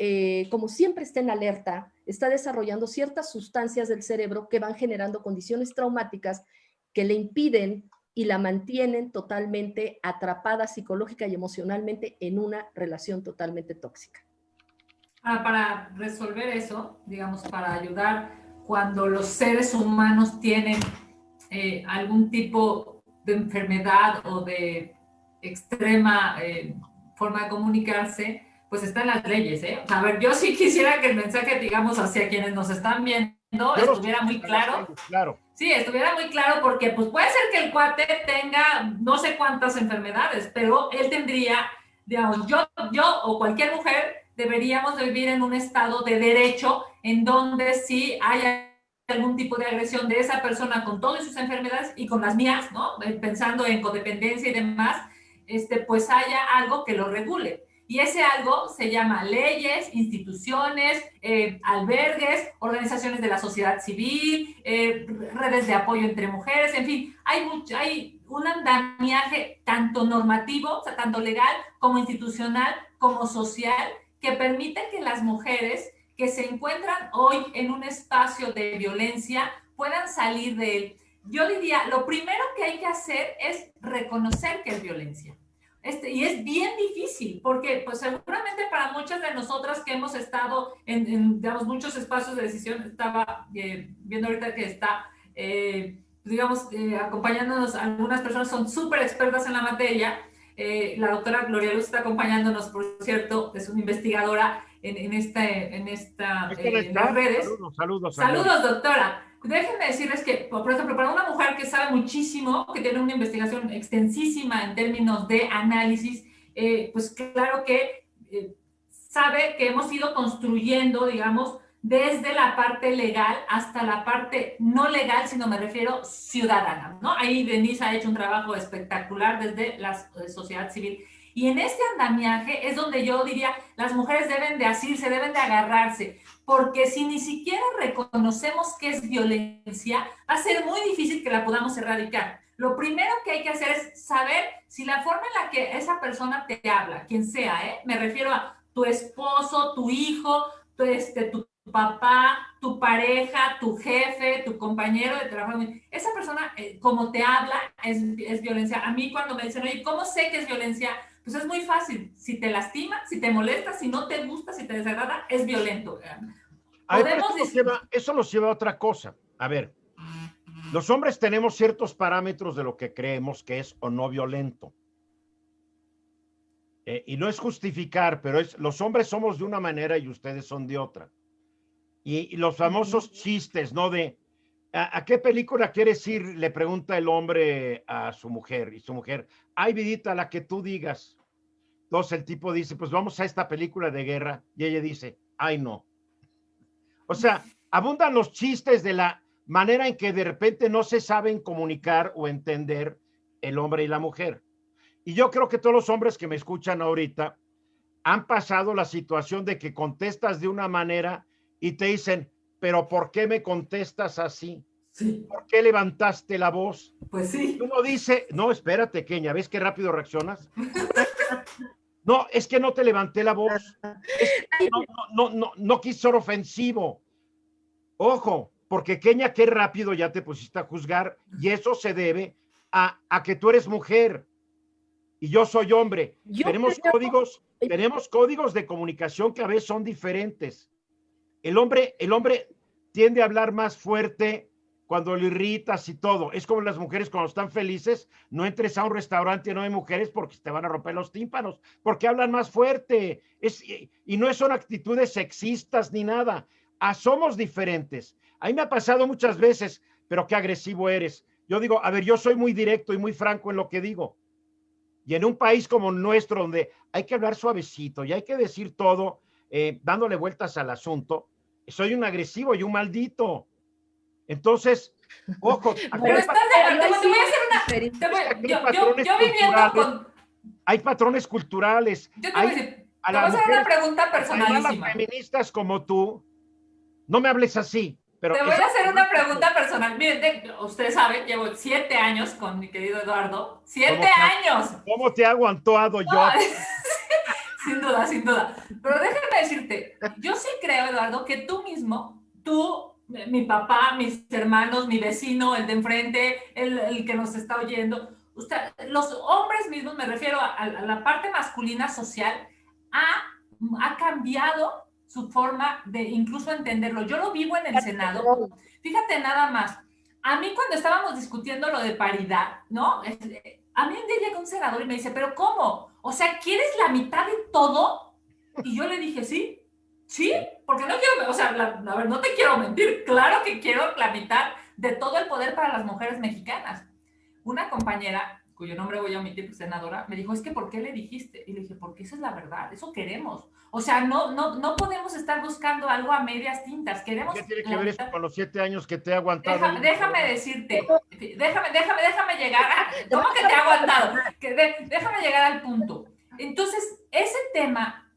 como siempre está en alerta, está desarrollando ciertas sustancias del cerebro que van generando condiciones traumáticas que le impiden y la mantienen totalmente atrapada psicológica y emocionalmente en una relación totalmente tóxica. Para resolver eso, digamos, para ayudar cuando los seres humanos tienen algún tipo de enfermedad o de extrema forma de comunicarse, pues están las leyes, ¿eh? A ver, yo sí quisiera que el mensaje, digamos, hacia quienes nos están viendo, estuviera muy claro. Claro. Sí, estuviera muy claro porque pues puede ser que el cuate tenga no sé cuántas enfermedades, pero él tendría, digamos, yo o cualquier mujer deberíamos de vivir en un estado de derecho en donde sí haya algún tipo de agresión de esa persona con todas sus enfermedades y con las mías, ¿no? Pensando en codependencia y demás, pues haya algo que lo regule. Y ese algo se llama leyes, instituciones, albergues, organizaciones de la sociedad civil, redes de apoyo entre mujeres, en fin, hay un andamiaje tanto normativo, o sea, tanto legal como institucional, como social, que permite que las mujeres que se encuentran hoy en un espacio de violencia puedan salir de él. Yo diría, lo primero que hay que hacer es reconocer que es violencia. Y es bien difícil, porque pues seguramente para muchas de nosotras que hemos estado digamos, muchos espacios de decisión, estaba viendo ahorita que está, acompañándonos, algunas personas son súper expertas en la materia. La doctora Gloria Luz está acompañándonos, por cierto, es una investigadora en las redes. Saludos, doctora. Déjenme decirles que, por ejemplo, para una mujer que sabe muchísimo, que tiene una investigación extensísima en términos de análisis, pues claro que sabe que hemos ido construyendo, digamos, desde la parte legal hasta la parte no legal, sino me refiero ciudadana, ¿no? Ahí Denise ha hecho un trabajo espectacular desde la sociedad civil. Y en este andamiaje es donde yo diría, las mujeres deben de asirse, deben de agarrarse, porque si ni siquiera reconocemos que es violencia, va a ser muy difícil que la podamos erradicar. Lo primero que hay que hacer es saber si la forma en la que esa persona te habla, quien sea, me refiero a tu esposo, tu hijo, tu papá, tu pareja, tu jefe, tu compañero de trabajo, esa persona, como te habla, es violencia. A mí cuando me dicen, oye, ¿cómo sé que es violencia? Pues es muy fácil. Si te lastima, si te molesta, si no te gusta, si te desagrada, es violento. A ver, eso nos lleva a otra cosa. A ver, los hombres tenemos ciertos parámetros de lo que creemos que es o no violento. Y no es justificar, pero los hombres somos de una manera y ustedes son de otra. Y los famosos chistes, ¿no? ¿A qué película quieres ir? Le pregunta el hombre a su mujer, y su mujer, ay, vidita, la que tú digas. Entonces el tipo dice, pues vamos a esta película de guerra, y ella dice, ay, no. O sea, abundan los chistes de la manera en que de repente no se saben comunicar o entender el hombre y la mujer. Y yo creo que todos los hombres que me escuchan ahorita han pasado la situación de que contestas de una manera y te dicen, pero ¿por qué me contestas así? Sí. ¿Por qué levantaste la voz? Pues sí. Uno dice, no, espérate, Kenia, ¿ves qué rápido reaccionas? No, es que no te levanté la voz. No quise ser ofensivo. Ojo, porque Kenia, qué rápido ya te pusiste a juzgar, y eso se debe a que tú eres mujer y yo soy hombre. Tenemos códigos de comunicación que a veces son diferentes. El hombre tiende a hablar más fuerte cuando lo irritas y todo. Es como las mujeres cuando están felices, no entres a un restaurante y no hay mujeres porque te van a romper los tímpanos, porque hablan más fuerte. Y no son actitudes sexistas ni nada. Somos diferentes. A mí me ha pasado muchas veces, pero qué agresivo eres. Yo digo, a ver, yo soy muy directo y muy franco en lo que digo. Y en un país como nuestro, donde hay que hablar suavecito y hay que decir todo, dándole vueltas al asunto, soy un agresivo y un maldito. Entonces, ojo. Pero estás te voy a hacer yo viviendo con... Hay patrones culturales. Yo te voy a decir, te voy a hacer una pregunta personalísima. Las feministas como tú, no me hables así. Pero te voy a hacer una pregunta personal. Miren, ustedes saben, llevo 7 años con mi querido Eduardo. 7 años. ¿Cómo te he aguantado yo? No, sin duda, sin duda. Pero déjame decirte, yo sí creo, Eduardo, que tú mismo, mi papá, mis hermanos, mi vecino, el de enfrente, el que nos está oyendo, los hombres mismos, me refiero a la parte masculina social, ha cambiado su forma de incluso entenderlo. Yo lo vivo en el Senado. Fíjate nada más. A mí cuando estábamos discutiendo lo de paridad, ¿no? A mí un día llega un senador y me dice, ¿pero cómo? O sea, ¿quieres la mitad de todo? Y yo le dije, sí, porque no quiero, o sea, a ver, no te quiero mentir, claro que quiero la mitad de todo el poder para las mujeres mexicanas. Una compañera, cuyo nombre voy a omitir, senadora, me dijo, es que ¿por qué le dijiste? Y le dije, porque esa es la verdad, eso queremos. O sea, no podemos estar buscando algo a medias tintas, queremos... ¿Qué tiene que ver eso con los 7 años que te he aguantado? Déjame decirte, déjame llegar a... ¿Cómo que te he aguantado? Déjame llegar al punto. Entonces, ese tema,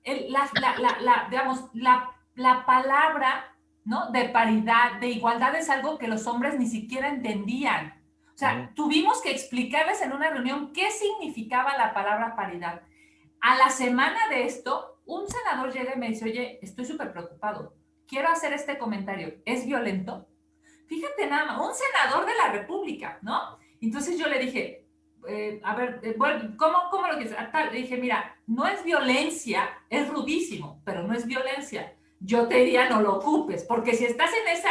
digamos, la palabra, ¿no?, de paridad, de igualdad, es algo que los hombres ni siquiera entendían. O sea, tuvimos que explicarles en una reunión qué significaba la palabra paridad. A la semana de esto, un senador llega y me dice, oye, estoy súper preocupado, quiero hacer este comentario, ¿es violento? Fíjate nada más, un senador de la República, ¿no? Entonces yo le dije, a ver, bueno, ¿cómo lo quieres? Le dije, mira, no es violencia, es rudísimo, pero no es violencia. Yo te diría, no lo ocupes, porque si estás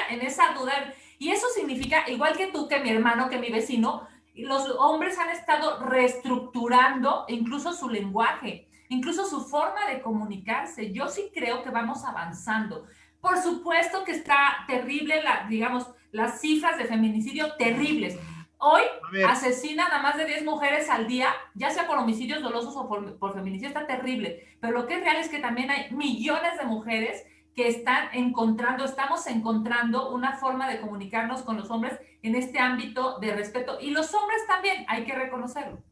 en esa duda, y eso significa, igual que tú, que mi hermano, que mi vecino, los hombres han estado reestructurando incluso su lenguaje, incluso su forma de comunicarse. Yo sí creo que vamos avanzando. Por supuesto que está terrible, digamos, las cifras de feminicidio terribles. Hoy asesinan a más de 10 mujeres al día, ya sea por homicidios dolosos o por feminicidio, está terrible. Pero lo que es real es que también hay millones de mujeres que estamos encontrando una forma de comunicarnos con los hombres en este ámbito de respeto. Y los hombres también, hay que reconocerlo.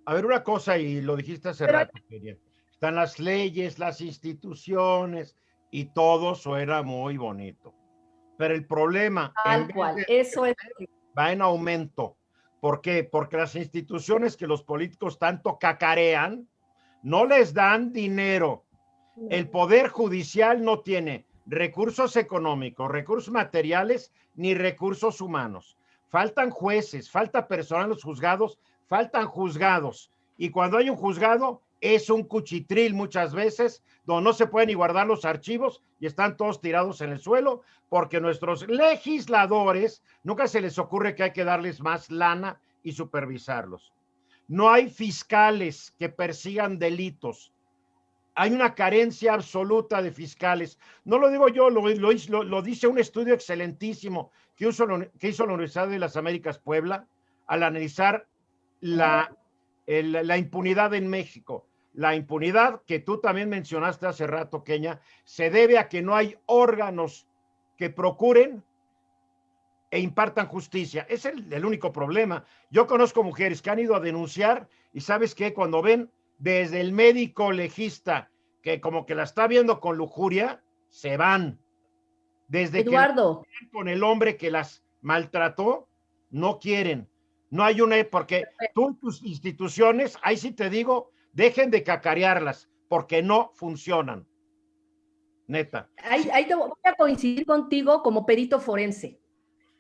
A ver, una cosa, y lo dijiste hace rato, Kenia. Están las leyes, las instituciones, y todo suena muy bonito. Pero el problema va en aumento. ¿Por qué? Porque las instituciones que los políticos tanto cacarean no les dan dinero. El Poder Judicial no tiene recursos económicos, recursos materiales, ni recursos humanos. Faltan jueces, falta personal en los juzgados, faltan juzgados. Y cuando hay un juzgado, es un cuchitril muchas veces, donde no se pueden ni guardar los archivos y están todos tirados en el suelo, porque nuestros legisladores nunca se les ocurre que hay que darles más lana y supervisarlos. No hay fiscales que persigan delitos. Hay una carencia absoluta de fiscales. No lo digo yo, lo dice un estudio excelentísimo que hizo la Universidad de las Américas Puebla al analizar la impunidad en México. La impunidad que tú también mencionaste hace rato, Kenia, se debe a que no hay órganos que procuren e impartan justicia. Es el único problema. Yo conozco mujeres que han ido a denunciar y sabes que cuando ven desde el médico legista que como que la está viendo con lujuria, se van. Desde Eduardo, que con el hombre que las maltrató, no quieren. No hay una, porque tú, tus instituciones, ahí sí te digo, dejen de cacarearlas, porque no funcionan. Neta. ahí te voy a coincidir contigo como perito forense.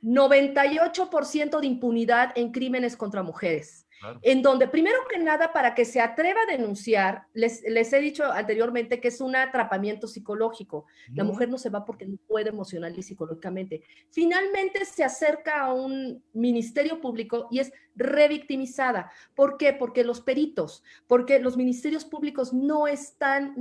98% de impunidad en crímenes contra mujeres. Claro. En donde, primero que nada, para que se atreva a denunciar, les he dicho anteriormente que es un atrapamiento psicológico. La mujer no se va porque no puede emocional y psicológicamente. Finalmente se acerca a un ministerio público y es revictimizada. ¿Por qué? Porque los ministerios públicos no están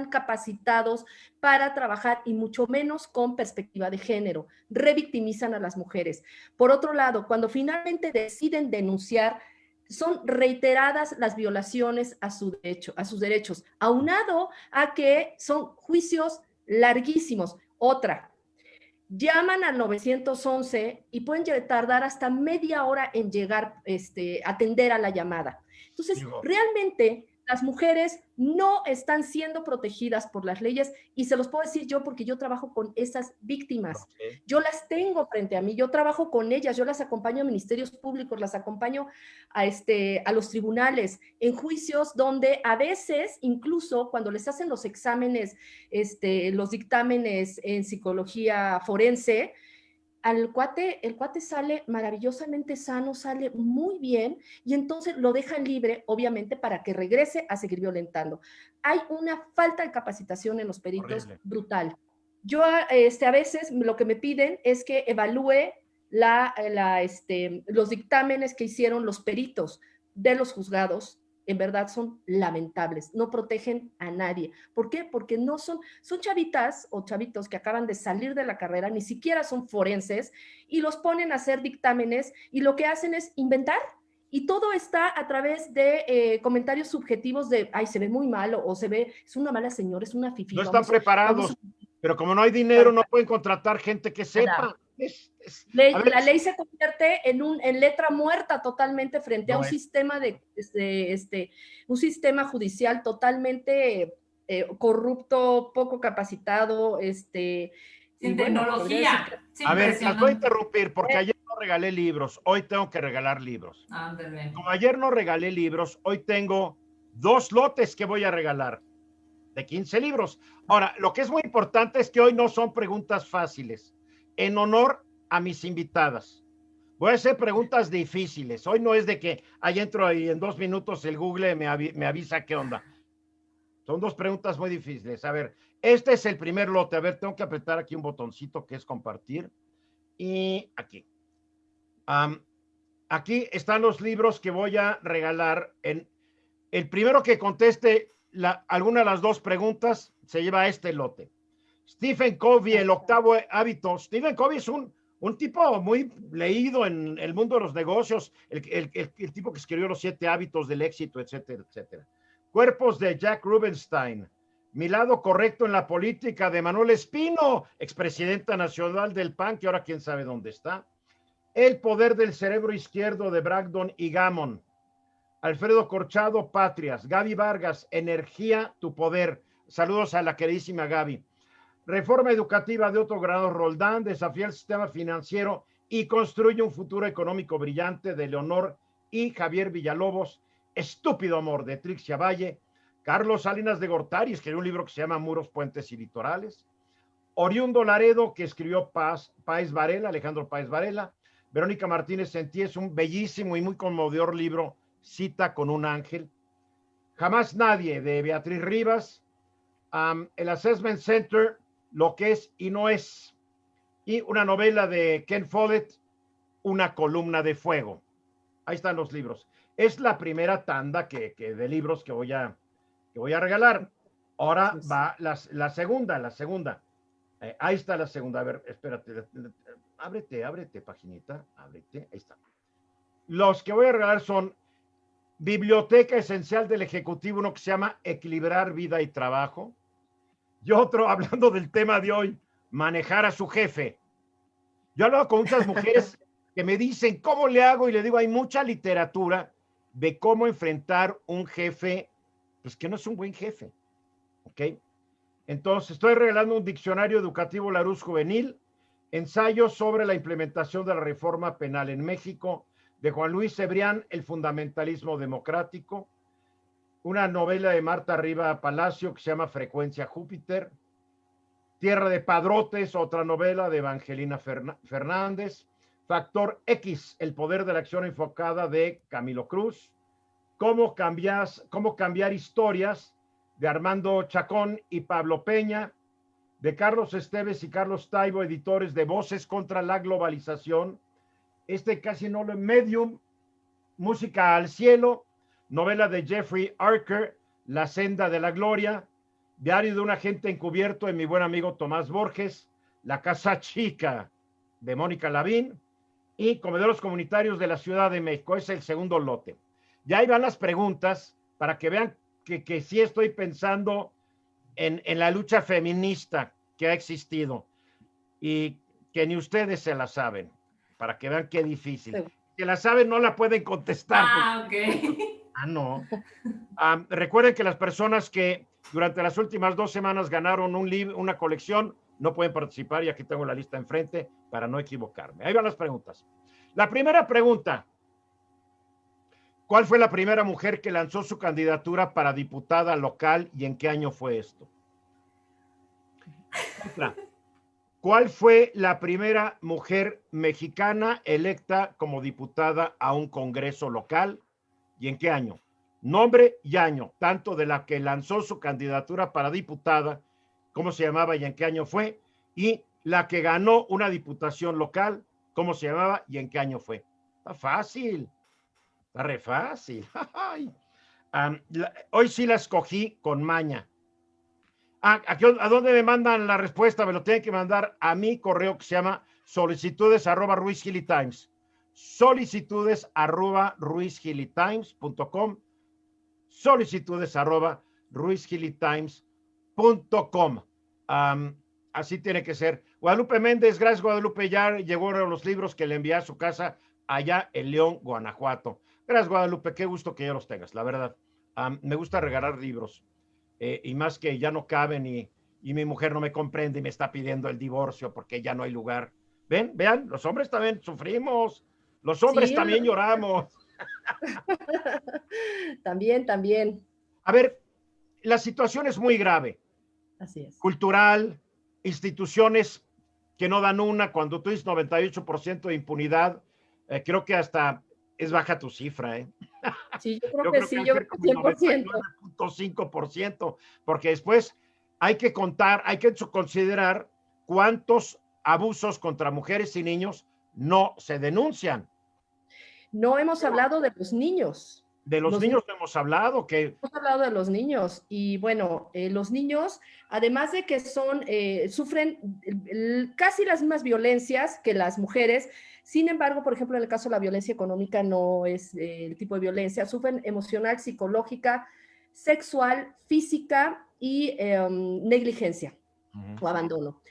capacitados para trabajar y mucho menos con perspectiva de género. Revictimizan a las mujeres. Por otro lado, cuando finalmente deciden denunciar, son reiteradas las violaciones a sus derechos, aunado a que son juicios larguísimos. Otra, llaman al 911 y pueden tardar hasta media hora en llegar, atender a la llamada. Entonces, realmente las mujeres no están siendo protegidas por las leyes y se los puedo decir yo porque yo trabajo con esas víctimas. Okay. Yo las tengo frente a mí, yo trabajo con ellas, yo las acompaño a ministerios públicos, las acompaño a los tribunales, en juicios donde a veces, incluso cuando les hacen los exámenes, los dictámenes en psicología forense, el cuate sale maravillosamente sano, sale muy bien y entonces lo dejan libre, obviamente, para que regrese a seguir violentando. Hay una falta de capacitación en los peritos brutal. Yo a veces lo que me piden es que evalúe los dictámenes que hicieron los peritos de los juzgados. En verdad son lamentables, no protegen a nadie. ¿Por qué? Porque no son chavitas o chavitos que acaban de salir de la carrera, ni siquiera son forenses, y los ponen a hacer dictámenes y lo que hacen es inventar. Y todo está a través de comentarios subjetivos de, ay, se ve muy mal, o se ve, es una mala señora, es una fifí. No están preparados, pero como no hay dinero, no pueden contratar gente que sepa. La ley se convierte en letra muerta totalmente frente a un sistema un sistema judicial totalmente corrupto, poco capacitado, sin tecnología. A ver, las voy a interrumpir porque ayer no regalé libros, hoy tengo que regalar libros. Ándale. Como ayer no regalé libros, hoy tengo 2 lotes que voy a regalar de 15 libros. Ahora, lo que es muy importante es que hoy no son preguntas fáciles. En honor a mis invitadas. Voy a hacer preguntas difíciles. Hoy no es de que ahí entro y en 2 minutos el Google me avisa qué onda. Son 2 preguntas muy difíciles. A ver, este es el primer lote. A ver, tengo que apretar aquí un botoncito que es compartir. Y aquí. Aquí están los libros que voy a regalar. El primero que conteste alguna de las 2 preguntas se lleva este lote. Stephen Covey, el 8º hábito. Stephen Covey es un tipo muy leído en el mundo de los negocios, el tipo que escribió los 7 hábitos del éxito, etcétera, etcétera. Cuerpos de Jack Rubenstein. Mi lado correcto en la política de Manuel Espino, expresidenta nacional del PAN, que ahora quién sabe dónde está. El poder del cerebro izquierdo de Bragdon y Gammon. Alfredo Corchado, Patrias. Gaby Vargas, Energía, tu poder. Saludos a la queridísima Gaby. Reforma educativa de Otto Grado Roldán, desafía el sistema financiero y construye un futuro económico brillante, de Leonor y Javier Villalobos. Estúpido amor, de Trixia Valle. Carlos Salinas de Gortari escribió un libro que se llama Muros, Puentes y Litorales. Oriundo Laredo, que escribió Páez Varela, Alejandro Páez Varela. Verónica Martínez Sentí, es un bellísimo y muy conmovedor libro, Cita con un ángel. Jamás nadie, de Beatriz Rivas. El Assessment Center, Lo que es y no es. Y una novela de Ken Follett, Una columna de fuego. Ahí están los libros. Es la primera tanda de libros que voy a regalar. Ahora va la segunda. Ahí está la segunda. A ver, espérate. Ábrete, paginita. Ábrete. Ahí está. Los que voy a regalar son Biblioteca Esencial del Ejecutivo, uno que se llama Equilibrar Vida y Trabajo. Y otro, hablando del tema de hoy, Manejar a su jefe. Yo he hablado con muchas mujeres que me dicen, ¿cómo le hago? Y le digo, hay mucha literatura de cómo enfrentar un jefe, pues que no es un buen jefe. ¿Ok? Entonces, estoy regalando un diccionario educativo Larousse Juvenil, ensayos sobre la implementación de la reforma penal en México, de Juan Luis Cebrián, El fundamentalismo democrático, una novela de Marta Riva Palacio que se llama Frecuencia Júpiter, Tierra de Padrotes, otra novela de Evangelina Fernández, Factor X, El poder de la acción enfocada de Camilo Cruz, Cómo cambiar historias de Armando Chacón y Pablo Peña, de Carlos Esteves y Carlos Taibo, editores de Voces contra la Globalización, casi no lo Medium, Música al Cielo, novela de Jeffrey Archer, La Senda de la Gloria, Diario de un agente encubierto de mi buen amigo Tomás Borges, La Casa Chica de Mónica Lavín y Comederos Comunitarios de la Ciudad de México. Es el segundo lote. Ya ahí van las preguntas para que vean que sí estoy pensando en la lucha feminista que ha existido y que ni ustedes se la saben, para que vean qué difícil. Si la saben, no la pueden contestar. Ok. No. Recuerden que las personas que durante las últimas 2 semanas ganaron una colección no pueden participar, y aquí tengo la lista enfrente para no equivocarme. Ahí van las preguntas. La primera pregunta: ¿cuál fue la primera mujer que lanzó su candidatura para diputada local y en qué año fue esto? Otra: ¿cuál fue la primera mujer mexicana electa como diputada a un congreso local y en qué año? Nombre y año, tanto de la que lanzó su candidatura para diputada, cómo se llamaba y en qué año fue, y la que ganó una diputación local, cómo se llamaba y en qué año fue. Está fácil, está re fácil. Hoy sí la escogí con maña. Aquí, ¿a dónde me mandan la respuesta? Me lo tienen que mandar a mi correo que se llama solicitudes@ruizgilitimes. solicitudes@ruizgilitimes.com. solicitudes@ruizgilitimes.com. Así tiene que ser. Guadalupe Méndez, gracias Guadalupe, ya llegaron los libros que le envié a su casa allá en León, Guanajuato. Gracias Guadalupe, qué gusto que ya los tengas, la verdad. Me gusta regalar libros, y más que ya no caben y mi mujer no me comprende y me está pidiendo el divorcio porque ya no hay lugar. Vean, los hombres también sufrimos, los hombres también lloramos. También. A ver, la situación es muy grave. Así es. Cultural, instituciones que no dan una, cuando tú dices 98% de impunidad, creo que hasta es baja tu cifra, ¿eh? Sí, yo creo que sí, yo creo que 100%. 99.5%, porque después hay que considerar cuántos abusos contra mujeres y niños no se denuncian. No hemos hablado de los niños. De los niños no hemos hablado. Hemos hablado de los niños y bueno, los niños, además de que sufren casi las mismas violencias que las mujeres. Sin embargo, por ejemplo, en el caso de la violencia económica no es el tipo de violencia, sufren emocional, psicológica, sexual, física y negligencia o abandono.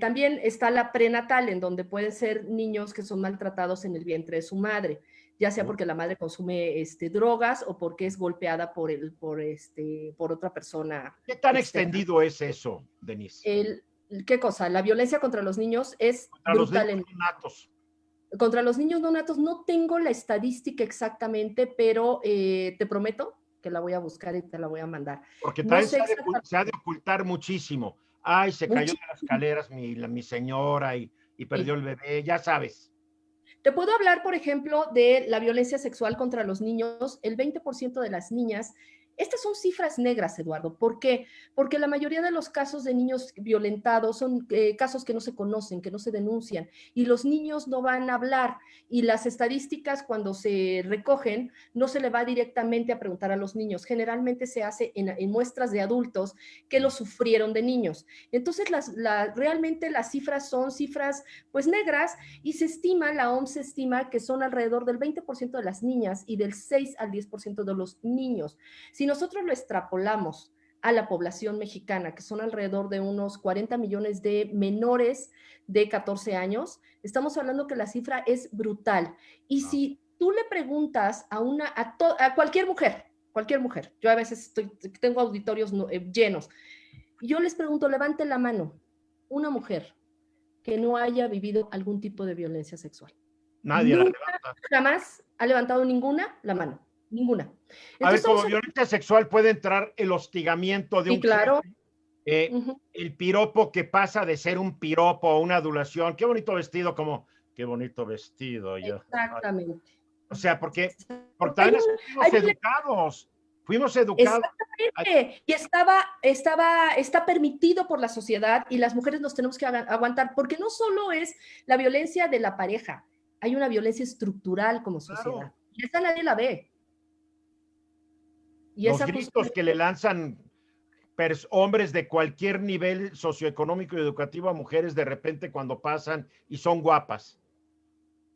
También está la prenatal, en donde pueden ser niños que son maltratados en el vientre de su madre, ya sea porque la madre consume drogas o porque es golpeada por otra persona. ¿Qué tan extendido es eso, Denise? ¿Qué cosa? La violencia contra los niños es brutal. Los niños natos. Contra los niños no natos no tengo la estadística exactamente, pero te prometo que la voy a buscar y te la voy a mandar. Porque también se ha de ocultar muchísimo. ay, se cayó de Muchísimo. las escaleras mi señora y perdió el bebé, ya sabes. Te puedo hablar, por ejemplo, de la violencia sexual contra los niños. El 20% de las niñas, estas son cifras negras, Eduardo. ¿Por qué? Porque la mayoría de los casos de niños violentados son casos que no se conocen, que no se denuncian, y los niños no van a hablar. Y las estadísticas, cuando se recogen, no se le va directamente a preguntar a los niños. Generalmente se hace en muestras de adultos que lo sufrieron de niños. Entonces, realmente las cifras son cifras pues negras, y se estima, la OMS estima que son alrededor del 20% de las niñas y del 6 al 10% de los niños. Si nosotros lo extrapolamos a la población mexicana, que son alrededor de unos 40 millones de menores de 14 años, estamos hablando que la cifra es brutal. Y si tú le preguntas a cualquier mujer, yo a veces tengo auditorios llenos, y yo les pregunto, levante la mano, una mujer que no haya vivido algún tipo de violencia sexual. Nadie la Nunca, levanta. jamás ha levantado la mano, ninguna. A ver, Entonces, como violencia sexual puede entrar el hostigamiento de sí, un claro. el piropo que pasa de ser un piropo a una adulación. Qué bonito vestido, como, qué bonito vestido. Exactamente. O sea, porque también fuimos educados. Exactamente. Y está permitido por la sociedad, y las mujeres nos tenemos que aguantar, porque no solo es la violencia de la pareja, hay una violencia estructural como sociedad. Claro. Y esa nadie la ve. Y los gritos que le lanzan hombres de cualquier nivel socioeconómico y educativo a mujeres de repente cuando pasan y son guapas.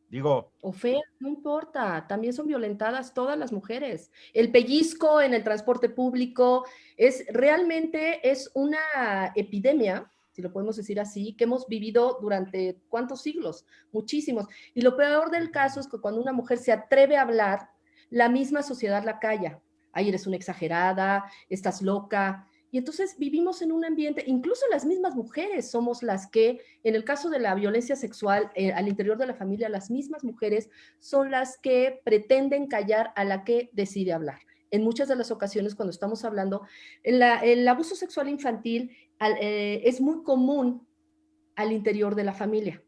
Digo. O feas, no importa, también son violentadas todas las mujeres. El pellizco en el transporte público realmente es una epidemia, si lo podemos decir así, que hemos vivido durante ¿cuántos siglos? Muchísimos. Y lo peor del caso es que cuando una mujer se atreve a hablar, la misma sociedad la calla. Ay, eres una exagerada, estás loca. Y entonces vivimos en un ambiente, incluso las mismas mujeres somos las que, en el caso de la violencia sexual al interior de la familia, las mismas mujeres son las que pretenden callar a la que decide hablar. En muchas de las ocasiones, cuando estamos hablando, el abuso sexual infantil es muy común al interior de la familia.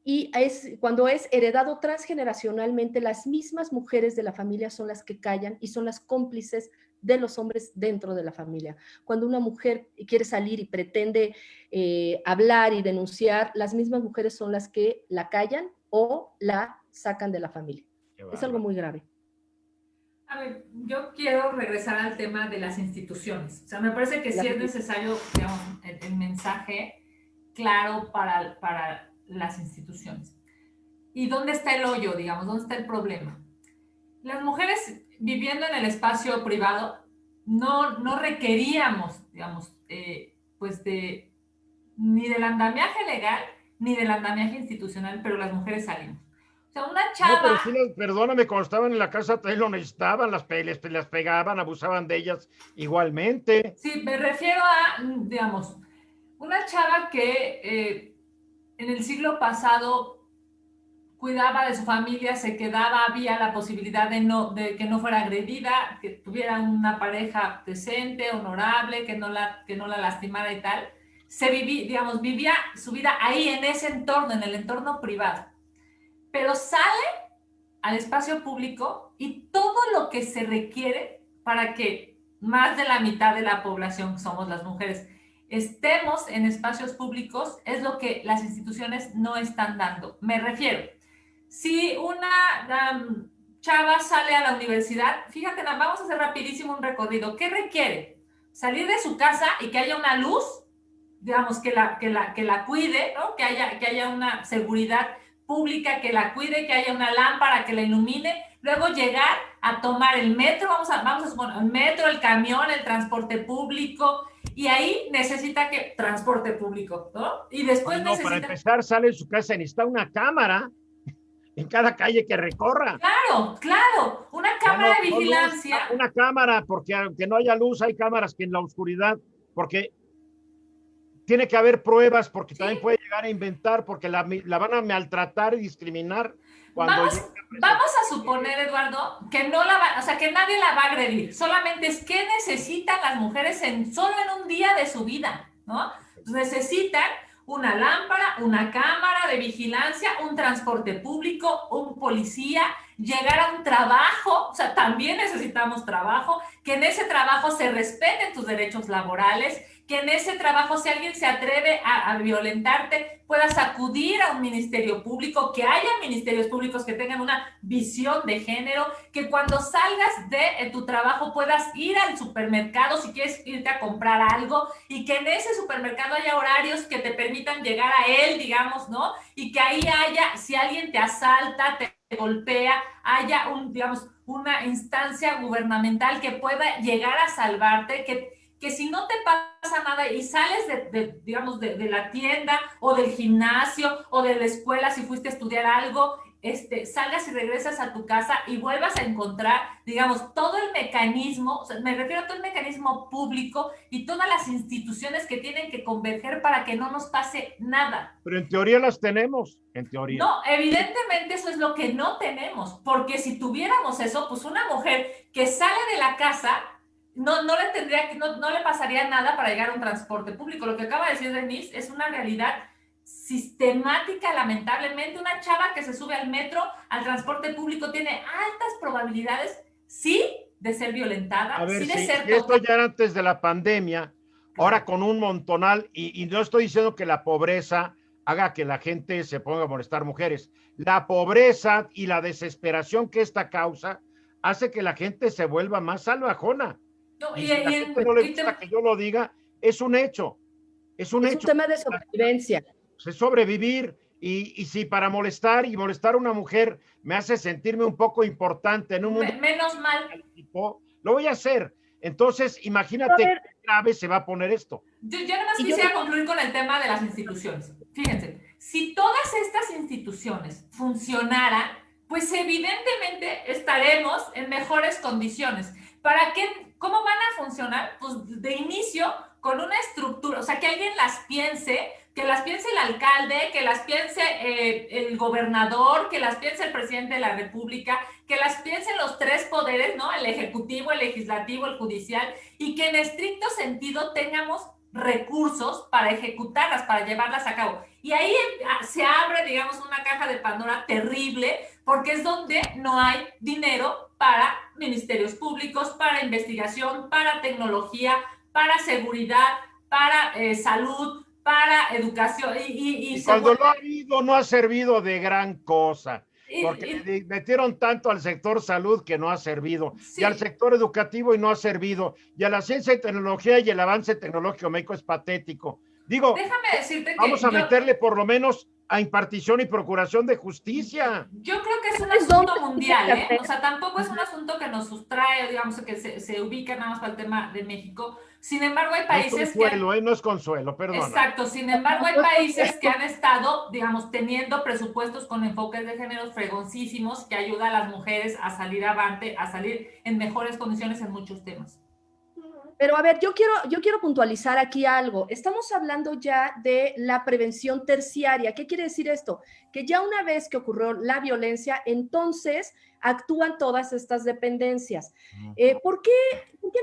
Y cuando es heredado transgeneracionalmente, las mismas mujeres de la familia son las que callan y son las cómplices de los hombres dentro de la familia. Cuando una mujer quiere salir y pretende hablar y denunciar, las mismas mujeres son las que la callan o la sacan de la familia. Es algo muy grave. A ver, yo quiero regresar al tema de las instituciones. O sea, me parece que sí es necesario, digamos, el mensaje claro para las instituciones. ¿Y dónde está el hoyo, digamos? ¿Dónde está el problema? Las mujeres viviendo en el espacio privado no requeríamos, digamos, pues ni del andamiaje legal ni del andamiaje institucional, pero las mujeres salimos. O sea, una chava... No, pero sí, perdóname, cuando estaban en la casa, también lo necesitaban, las pegaban, abusaban de ellas igualmente. Sí, me refiero a, digamos, una chava que en el siglo pasado cuidaba de su familia, se quedaba, había la posibilidad de que no fuera agredida, que tuviera una pareja decente, honorable, que no la lastimara y tal. Vivía su vida ahí, en ese entorno, en el entorno privado. Pero sale al espacio público y todo lo que se requiere para que más de la mitad de la población, que somos las mujeres, estemos en espacios públicos, es lo que las instituciones no están dando. Me refiero, si una chava sale a la universidad, fíjate, vamos a hacer rapidísimo un recorrido. ¿Qué requiere? Salir de su casa y que haya una luz, digamos, que la cuide, ¿no? Que haya una seguridad pública que la cuide, que haya una lámpara que la ilumine, luego llegar a tomar el metro, vamos a suponer, el metro, el camión, el transporte público, y ahí necesita transporte público, ¿no? Y después para empezar, sale de su casa y necesita una cámara en cada calle que recorra. Claro, una cámara de vigilancia. Una cámara, porque aunque no haya luz, hay cámaras que en la oscuridad, porque tiene que haber pruebas, porque también puede llegar a inventar, porque la van a maltratar y discriminar. Vamos a suponer, Eduardo, que que nadie la va a agredir. Solamente es qué necesitan las mujeres solo en un día de su vida, ¿no? O necesitan una lámpara, una cámara de vigilancia, un transporte público, un policía, llegar a un trabajo, o sea, también necesitamos trabajo, que en ese trabajo se respeten tus derechos laborales, que en ese trabajo, si alguien se atreve a violentarte, puedas acudir a un ministerio público, que haya ministerios públicos que tengan una visión de género, que cuando salgas de tu trabajo puedas ir al supermercado si quieres irte a comprar algo y que en ese supermercado haya horarios que te permitan llegar a él, digamos, ¿no? Y que ahí haya, si alguien te asalta, te golpea, haya digamos, una instancia gubernamental que pueda llegar a salvarte, que si no te pasa nada y sales digamos, de la tienda o del gimnasio o de la escuela, si fuiste a estudiar algo, salgas y regresas a tu casa y vuelvas a encontrar, digamos, todo el mecanismo, o sea, me refiero a todo el mecanismo público y todas las instituciones que tienen que converger para que no nos pase nada. Pero en teoría las tenemos, en teoría. No, evidentemente eso es lo que no tenemos, porque si tuviéramos eso, pues una mujer que sale de la casa no le pasaría nada para llegar a un transporte público. Lo que acaba de decir Denise es una realidad sistemática, lamentablemente. Una chava que se sube al metro, al transporte público, tiene altas probabilidades, sí, de ser violentada, A ver, sí, de ser si esto ya era antes de la pandemia, ahora con un montonal, y no estoy diciendo que la pobreza haga que la gente se ponga a molestar mujeres. La pobreza y la desesperación que esta causa hace que la gente se vuelva más salvajona. No, Y si a la gente no le gusta que yo lo diga, es un hecho. Es un hecho. Un tema de sobrevivencia. Es sobrevivir. Y si para molestar a una mujer me hace sentirme un poco importante en un mundo menos mal, lo voy a hacer. Entonces, imagínate qué grave se va a poner esto. Yo nada más quisiera concluir con el tema de las instituciones. Fíjense, si todas estas instituciones funcionaran, pues evidentemente estaremos en mejores condiciones. ¿Para qué? ¿Cómo van a funcionar? Pues de inicio con una estructura, o sea, que alguien las piense, que las piense el alcalde, que las piense el gobernador, que las piense el presidente de la República, que las piensen los tres poderes, ¿no? El ejecutivo, el legislativo, el judicial, y que en estricto sentido tengamos recursos para ejecutarlas, para llevarlas a cabo. Y ahí se abre, digamos, una caja de Pandora terrible, porque es donde no hay dinero para ministerios públicos, para investigación, para tecnología, para seguridad, para salud, para educación. Y cuando lo ha habido, no ha servido de gran cosa. Porque le metieron tanto al sector salud que no ha servido, sí, y al sector educativo y no ha servido, y a la ciencia y tecnología y el avance tecnológico médico es patético. Digo, déjame decirte vamos a meterle por lo menos a impartición y procuración de justicia. Yo creo que es un asunto mundial, ¿eh? O sea, tampoco es un asunto que nos sustrae, digamos, que se ubica nada más para el tema de México. Sin embargo, hay países no es consuelo, no es consuelo, perdón. Exacto, sin embargo, hay países que han estado, digamos, teniendo presupuestos con enfoques de género fregoncísimos que ayuda a las mujeres a salir avante, a salir en mejores condiciones en muchos temas. Pero a ver, yo quiero puntualizar aquí algo. Estamos hablando ya de la prevención terciaria. ¿Qué quiere decir esto? Que ya una vez que ocurrió la violencia, entonces actúan todas estas dependencias. ¿Por qué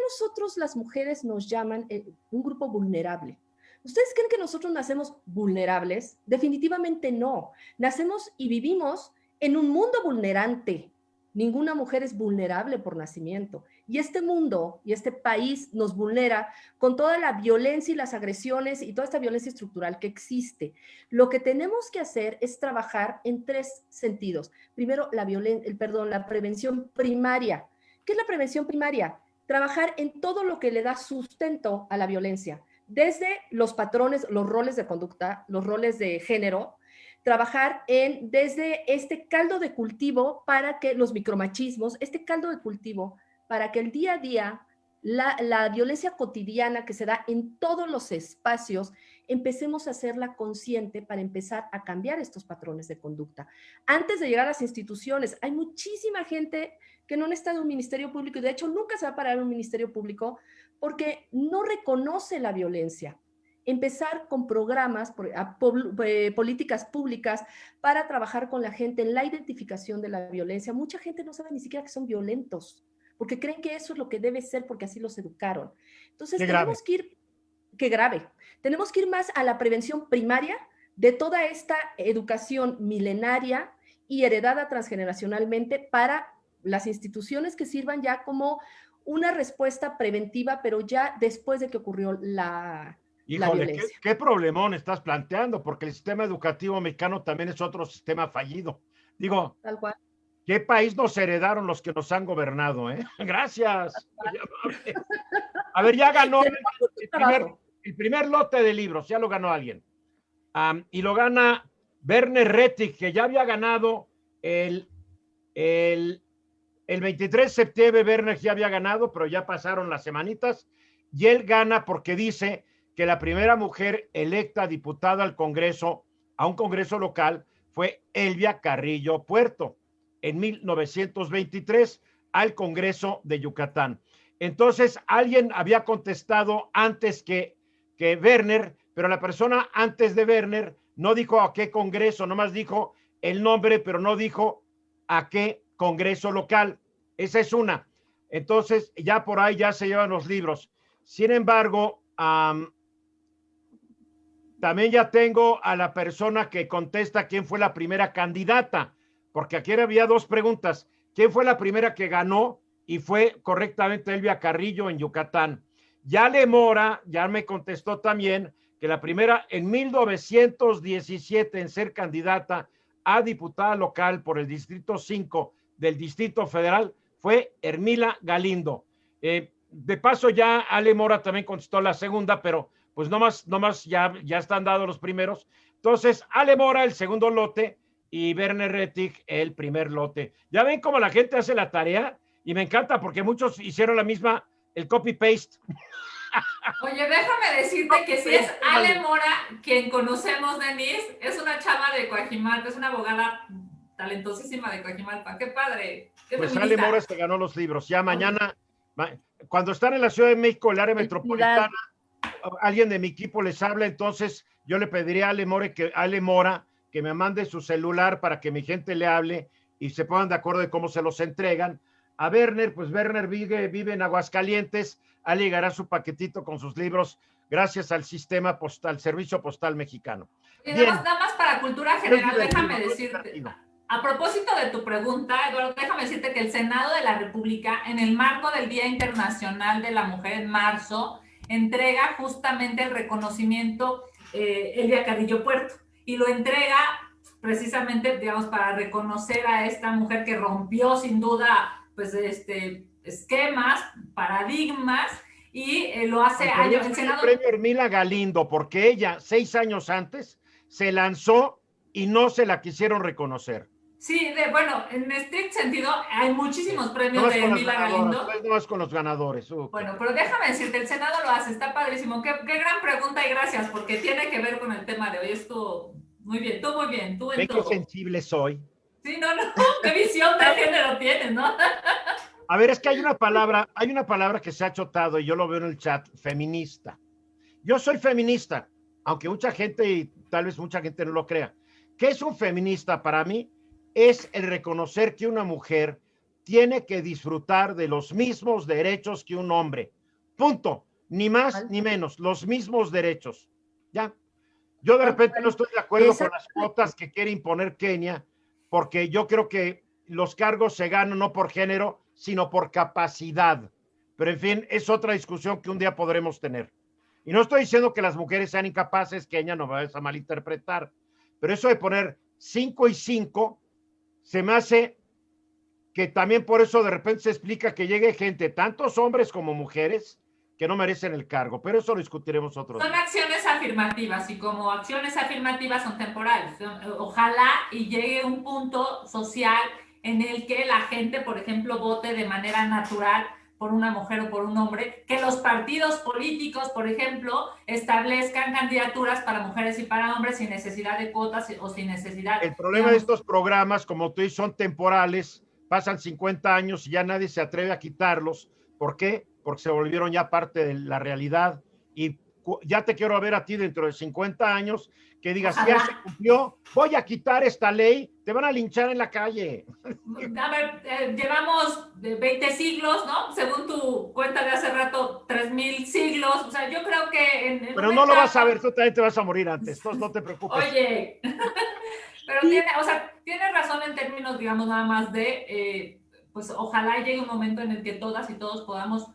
nosotros las mujeres nos llaman un grupo vulnerable? ¿Ustedes creen que nosotros nacemos vulnerables? Definitivamente no. Nacemos y vivimos en un mundo vulnerante. Ninguna mujer es vulnerable por nacimiento. Y este mundo y este país nos vulnera con toda la violencia y las agresiones y toda esta violencia estructural que existe. Lo que tenemos que hacer es trabajar en tres sentidos. Primero, la prevención primaria. ¿Qué es la prevención primaria? Trabajar en todo lo que le da sustento a la violencia, desde los patrones, los roles de conducta, los roles de género, trabajar desde este caldo de cultivo para que los micromachismos, este caldo de cultivo para que el día a día, la violencia cotidiana que se da en todos los espacios, empecemos a hacerla consciente para empezar a cambiar estos patrones de conducta. Antes de llegar a las instituciones, hay muchísima gente que no está en un ministerio público y de hecho nunca se va a parar en un ministerio público porque no reconoce la violencia. Empezar con programas, políticas públicas para trabajar con la gente en la identificación de la violencia. Mucha gente no sabe ni siquiera que son violentos, porque creen que eso es lo que debe ser porque así los educaron. Entonces tenemos que ir, qué grave. Tenemos que ir más a la prevención primaria de toda esta educación milenaria y heredada transgeneracionalmente para las instituciones que sirvan ya como una respuesta preventiva, pero ya después de que ocurrió la Híjole, violencia. qué problemón estás planteando, porque el sistema educativo mexicano también es otro sistema fallido. Digo, Tal cual. ¿qué país nos heredaron los que nos han gobernado? Gracias. A ver, ya ganó el primer lote de libros, ya lo ganó alguien. Y lo gana Werner Rettig, que ya había ganado el 23 de septiembre. Werner ya había ganado, pero ya pasaron las semanitas, y él gana porque dice que la primera mujer electa diputada al Congreso, a un Congreso local, fue Elvia Carrillo Puerto, en 1923, al Congreso de Yucatán. Entonces, alguien había contestado antes que Werner, pero la persona antes de Werner no dijo a qué Congreso, nomás dijo el nombre, pero no dijo a qué Congreso local. Esa es una. Entonces, ya por ahí ya se llevan los libros. Sin embargo, también ya tengo a la persona que contesta quién fue la primera candidata, porque aquí había dos preguntas. ¿Quién fue la primera que ganó? Y fue correctamente Elvia Carrillo en Yucatán. Yale Mora ya me contestó también que la primera en 1917 en ser candidata a diputada local por el Distrito 5 del Distrito Federal fue Hermila Galindo. De paso ya Ale Mora también contestó la segunda, pero pues nomás ya están dados los primeros. Entonces, Ale Mora el segundo lote y Werner Rettig el primer lote. Ya ven cómo la gente hace la tarea y me encanta porque muchos hicieron la misma, el copy-paste. Oye, déjame decirte que si es Ale Mora quien conocemos, Denise, es una chava de Coajimalpa, es una abogada talentosísima de Coajimalpa. ¡Qué padre! Qué pues feminista. Ale Mora se ganó los libros. Ya mañana, cuando están en la Ciudad de México, el área metropolitana, alguien de mi equipo les habla, entonces yo le pediría a Ale Mora que me mande su celular para que mi gente le hable y se pongan de acuerdo de cómo se los entregan. A Werner, pues Werner vive en Aguascalientes, Ale llegará su paquetito con sus libros gracias al sistema postal, servicio postal mexicano. Y nada más para cultura general, déjame decirte, a propósito de tu pregunta, Eduardo, déjame decirte que el Senado de la República, en el marco del Día Internacional de la Mujer en marzo, entrega justamente el reconocimiento Elvia Carrillo Puerto, y lo entrega precisamente, digamos, para reconocer a esta mujer que rompió sin duda pues esquemas, paradigmas, y lo hace años. El Senado... premio Hermila Galindo, porque ella 6 años antes se lanzó y no se la quisieron reconocer. Sí, bueno, en estricto sentido hay muchísimos premios de Hermila Galindo. No es con los ganadores. Bueno, pero déjame decirte, el Senado lo hace, está padrísimo. Qué gran pregunta y gracias, porque tiene que ver con el tema de hoy. Esto, muy bien, tú muy bien, tú en ¿Ven todo. qué sensible soy? Sí, no, qué visión de género tienes, ¿no? A ver, es que hay una palabra que se ha chotado y yo lo veo en el chat, feminista. Yo soy feminista, aunque mucha gente, y tal vez mucha gente no lo crea. ¿Qué es un feminista para mí? Es el reconocer que una mujer tiene que disfrutar de los mismos derechos que un hombre. Punto. Ni más ni menos, los mismos derechos. ¿Ya? Yo de repente no estoy de acuerdo con las cuotas que quiere imponer Kenia, porque yo creo que los cargos se ganan no por género, sino por capacidad. Pero en fin, es otra discusión que un día podremos tener. Y no estoy diciendo que las mujeres sean incapaces, Kenia, no vayas a malinterpretar, pero eso de poner 5 y 5, se me hace que también por eso de repente se explica que llegue gente, tantos hombres como mujeres, que no merecen el cargo, pero eso lo discutiremos otro día. Son acciones afirmativas y como acciones afirmativas son temporales. Ojalá y llegue un punto social en el que la gente, por ejemplo, vote de manera natural por una mujer o por un hombre, que los partidos políticos, por ejemplo, establezcan candidaturas para mujeres y para hombres sin necesidad de cuotas o sin necesidad. El problema de estos programas, como tú dices, son temporales, pasan 50 años y ya nadie se atreve a quitarlos. ¿Por qué? Porque se volvieron ya parte de la realidad y ya te quiero ver a ti dentro de 50 años, que digas, Ojalá. ya se cumplió, voy a quitar esta ley, te van a linchar en la calle. A ver, llevamos 20 siglos, ¿no? Según tu cuenta de hace rato, 3000 siglos. O sea, yo creo que en Pero una no lo vas a etapa... ver, tú también te vas a morir antes, entonces no te preocupes. Oye, pero Sí. tiene razón en términos, digamos, nada más de, pues ojalá llegue un momento en el que todas y todos podamos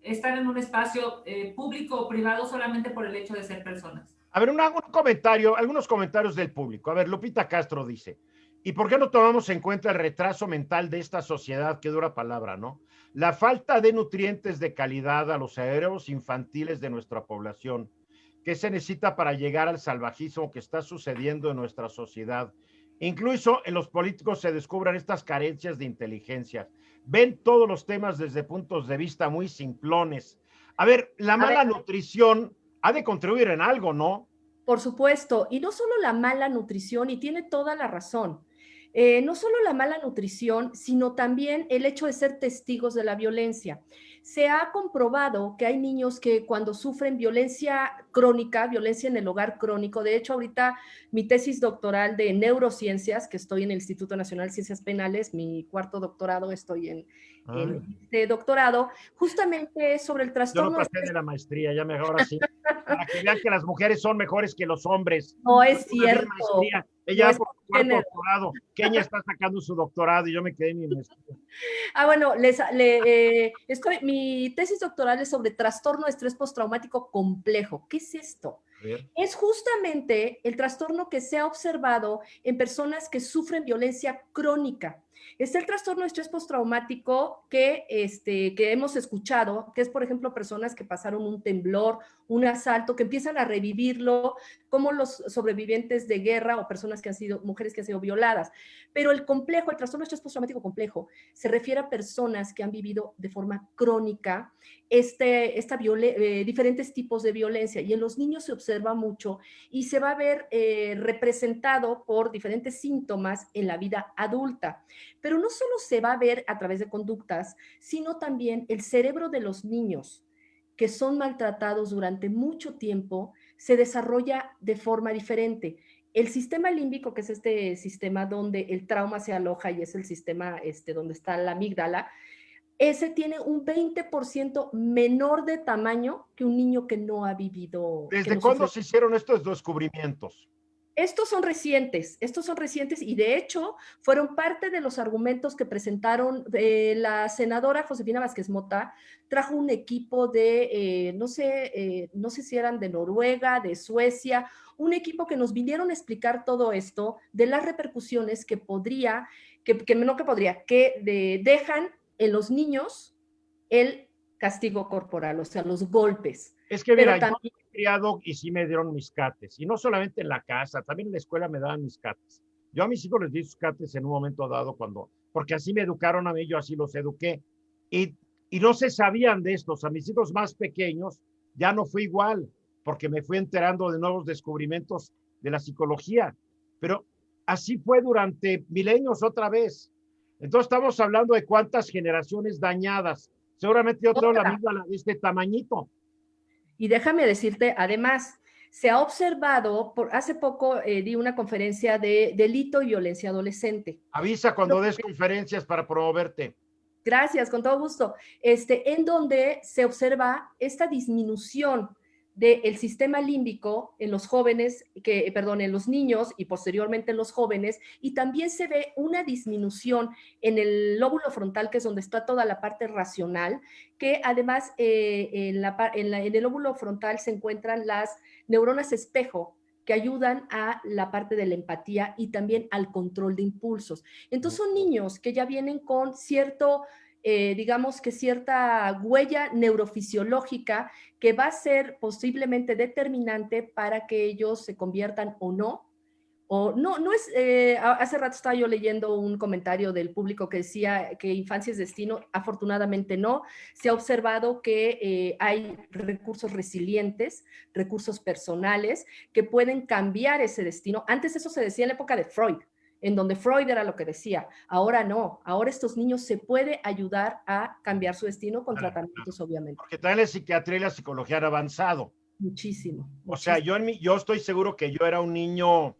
estar en un espacio público o privado solamente por el hecho de ser personas. A ver, un comentario, algunos comentarios del público. A ver, Lupita Castro dice, ¿y por qué no tomamos en cuenta el retraso mental de esta sociedad? Qué dura palabra, ¿no? La falta de nutrientes de calidad a los cerebros infantiles de nuestra población. ¿Qué se necesita para llegar al salvajismo que está sucediendo en nuestra sociedad? Incluso en los políticos se descubren estas carencias de inteligencia. Ven todos los temas desde puntos de vista muy simplones. A ver, la mala nutrición ha de contribuir en algo, ¿no? Por supuesto, y no solo la mala nutrición, y tiene toda la razón, no solo la mala nutrición, sino también el hecho de ser testigos de la violencia. Se ha comprobado que hay niños que cuando sufren violencia crónica, violencia en el hogar crónico, de hecho ahorita mi tesis doctoral de neurociencias, que estoy en el Instituto Nacional de Ciencias Penales, mi cuarto doctorado, estoy en este doctorado, justamente es sobre el Yo trastorno. no pasé de la maestría, ya mejor así. Para que vean que las mujeres son mejores que los hombres. No es Una bien cierto. maestría. No Ella es por por su cuarto género. doctorado. Kenia está sacando su doctorado y yo me quedé en mi maestría. Bueno, mi tesis doctoral es sobre trastorno de estrés postraumático complejo. ¿Qué es esto? A ver. Es justamente el trastorno que se ha observado en personas que sufren violencia crónica. Está el trastorno de estrés postraumático que hemos escuchado, que es, por ejemplo, personas que pasaron un temblor, un asalto, que empiezan a revivirlo, como los sobrevivientes de guerra o personas que han sido, mujeres que han sido violadas. Pero el trastorno de estrés postraumático complejo, se refiere a personas que han vivido de forma crónica diferentes tipos de violencia, y en los niños se observa mucho y se va a ver representado por diferentes síntomas en la vida adulta. Pero no solo se va a ver a través de conductas, sino también el cerebro de los niños que son maltratados durante mucho tiempo se desarrolla de forma diferente. El sistema límbico, que es este sistema donde el trauma se aloja y es el sistema donde está la amígdala, ese tiene un 20% menor de tamaño que un niño que no ha vivido. ¿Desde cuándo se hicieron estos descubrimientos? Estos son recientes y de hecho fueron parte de los argumentos que presentaron la senadora Josefina Vázquez Mota. Trajo un equipo de, no sé si eran de Noruega, de Suecia, un equipo que nos vinieron a explicar todo esto de las repercusiones que dejan en los niños el castigo corporal, o sea, los golpes. Es que mira, yo me he criado y sí me dieron mis cates, y no solamente en la casa, también en la escuela me daban mis cates. Yo a mis hijos les di sus cates en un momento dado porque así me educaron a mí, yo así los eduqué, y no se sabían de estos. A mis hijos más pequeños ya no fue igual, porque me fui enterando de nuevos descubrimientos de la psicología, pero así fue durante milenios otra vez. Entonces estamos hablando de cuántas generaciones dañadas. Seguramente yo tengo la misma de este tamañito. Y déjame decirte, además, se ha observado, hace poco di una conferencia de delito y violencia adolescente. Avisa cuando des conferencias para promoverte. Gracias, con todo gusto. En donde se observa esta disminución del sistema límbico en los jóvenes, en los niños y posteriormente en los jóvenes, y también se ve una disminución en el lóbulo frontal, que es donde está toda la parte racional, que además en el lóbulo frontal se encuentran las neuronas espejo, que ayudan a la parte de la empatía y también al control de impulsos. Entonces son niños que ya vienen con digamos que cierta huella neurofisiológica que va a ser posiblemente determinante para que ellos se conviertan o no. Hace rato estaba yo leyendo un comentario del público que decía que infancia es destino. Afortunadamente no. Se ha observado que hay recursos resilientes, recursos personales que pueden cambiar ese destino. Antes eso se decía en la época de Freud, en donde Freud era lo que decía. Ahora no, ahora estos niños se puede ayudar a cambiar su destino con tratamientos, obviamente. Porque también la psiquiatría y la psicología han avanzado. Muchísimo. O sea, yo estoy seguro que yo era un niño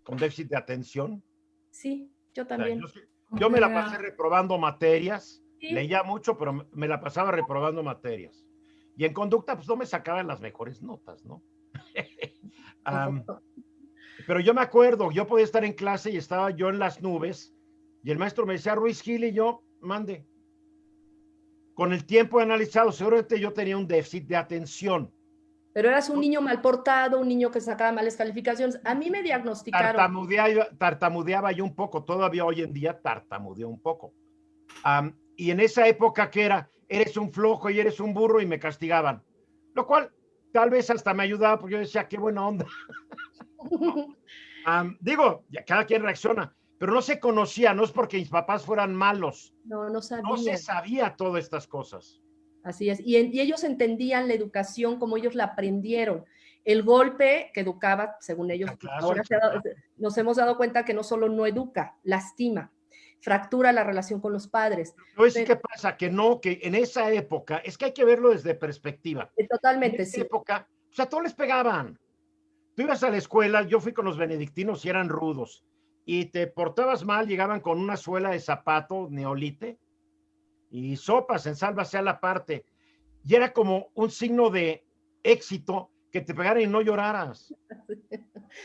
con déficit de atención. Sí, yo O sea, también. yo me la pasé reprobando materias, Sí. leía mucho, pero me la pasaba reprobando materias. Y en conducta, pues no me sacaban las mejores notas, ¿no? Pero yo me acuerdo, yo podía estar en clase y estaba yo en las nubes, y el maestro me decía, Ruiz Gil, y yo, mande. Con el tiempo he analizado, seguramente yo tenía un déficit de atención. Pero eras un niño mal portado, un niño que sacaba malas calificaciones. A mí me diagnosticaron. Tartamudeaba yo un poco, todavía hoy en día tartamudeo un poco. Y en esa época que era, eres un flojo y eres un burro y me castigaban. Lo cual tal vez hasta me ayudaba porque yo decía, qué buena onda. Digo, cada quien reacciona, pero no se conocía, no es porque mis papás fueran malos. No sabía. No se sabía todas estas cosas. Así es. Y ellos entendían la educación como ellos la aprendieron. El golpe que educaba, según ellos, ahora nos hemos dado cuenta que no solo no educa, lastima, fractura la relación con los padres. ¿Sabes qué pasa? Que no, que en esa época, es que hay que verlo desde perspectiva. Totalmente, en esa época, o sea, todos les pegaban. Tú ibas a la escuela, yo fui con los benedictinos y eran rudos. Y te portabas mal, llegaban con una suela de zapato neolite y sopas en sálvase a la parte. Y era como un signo de éxito que te pegaran y no lloraras.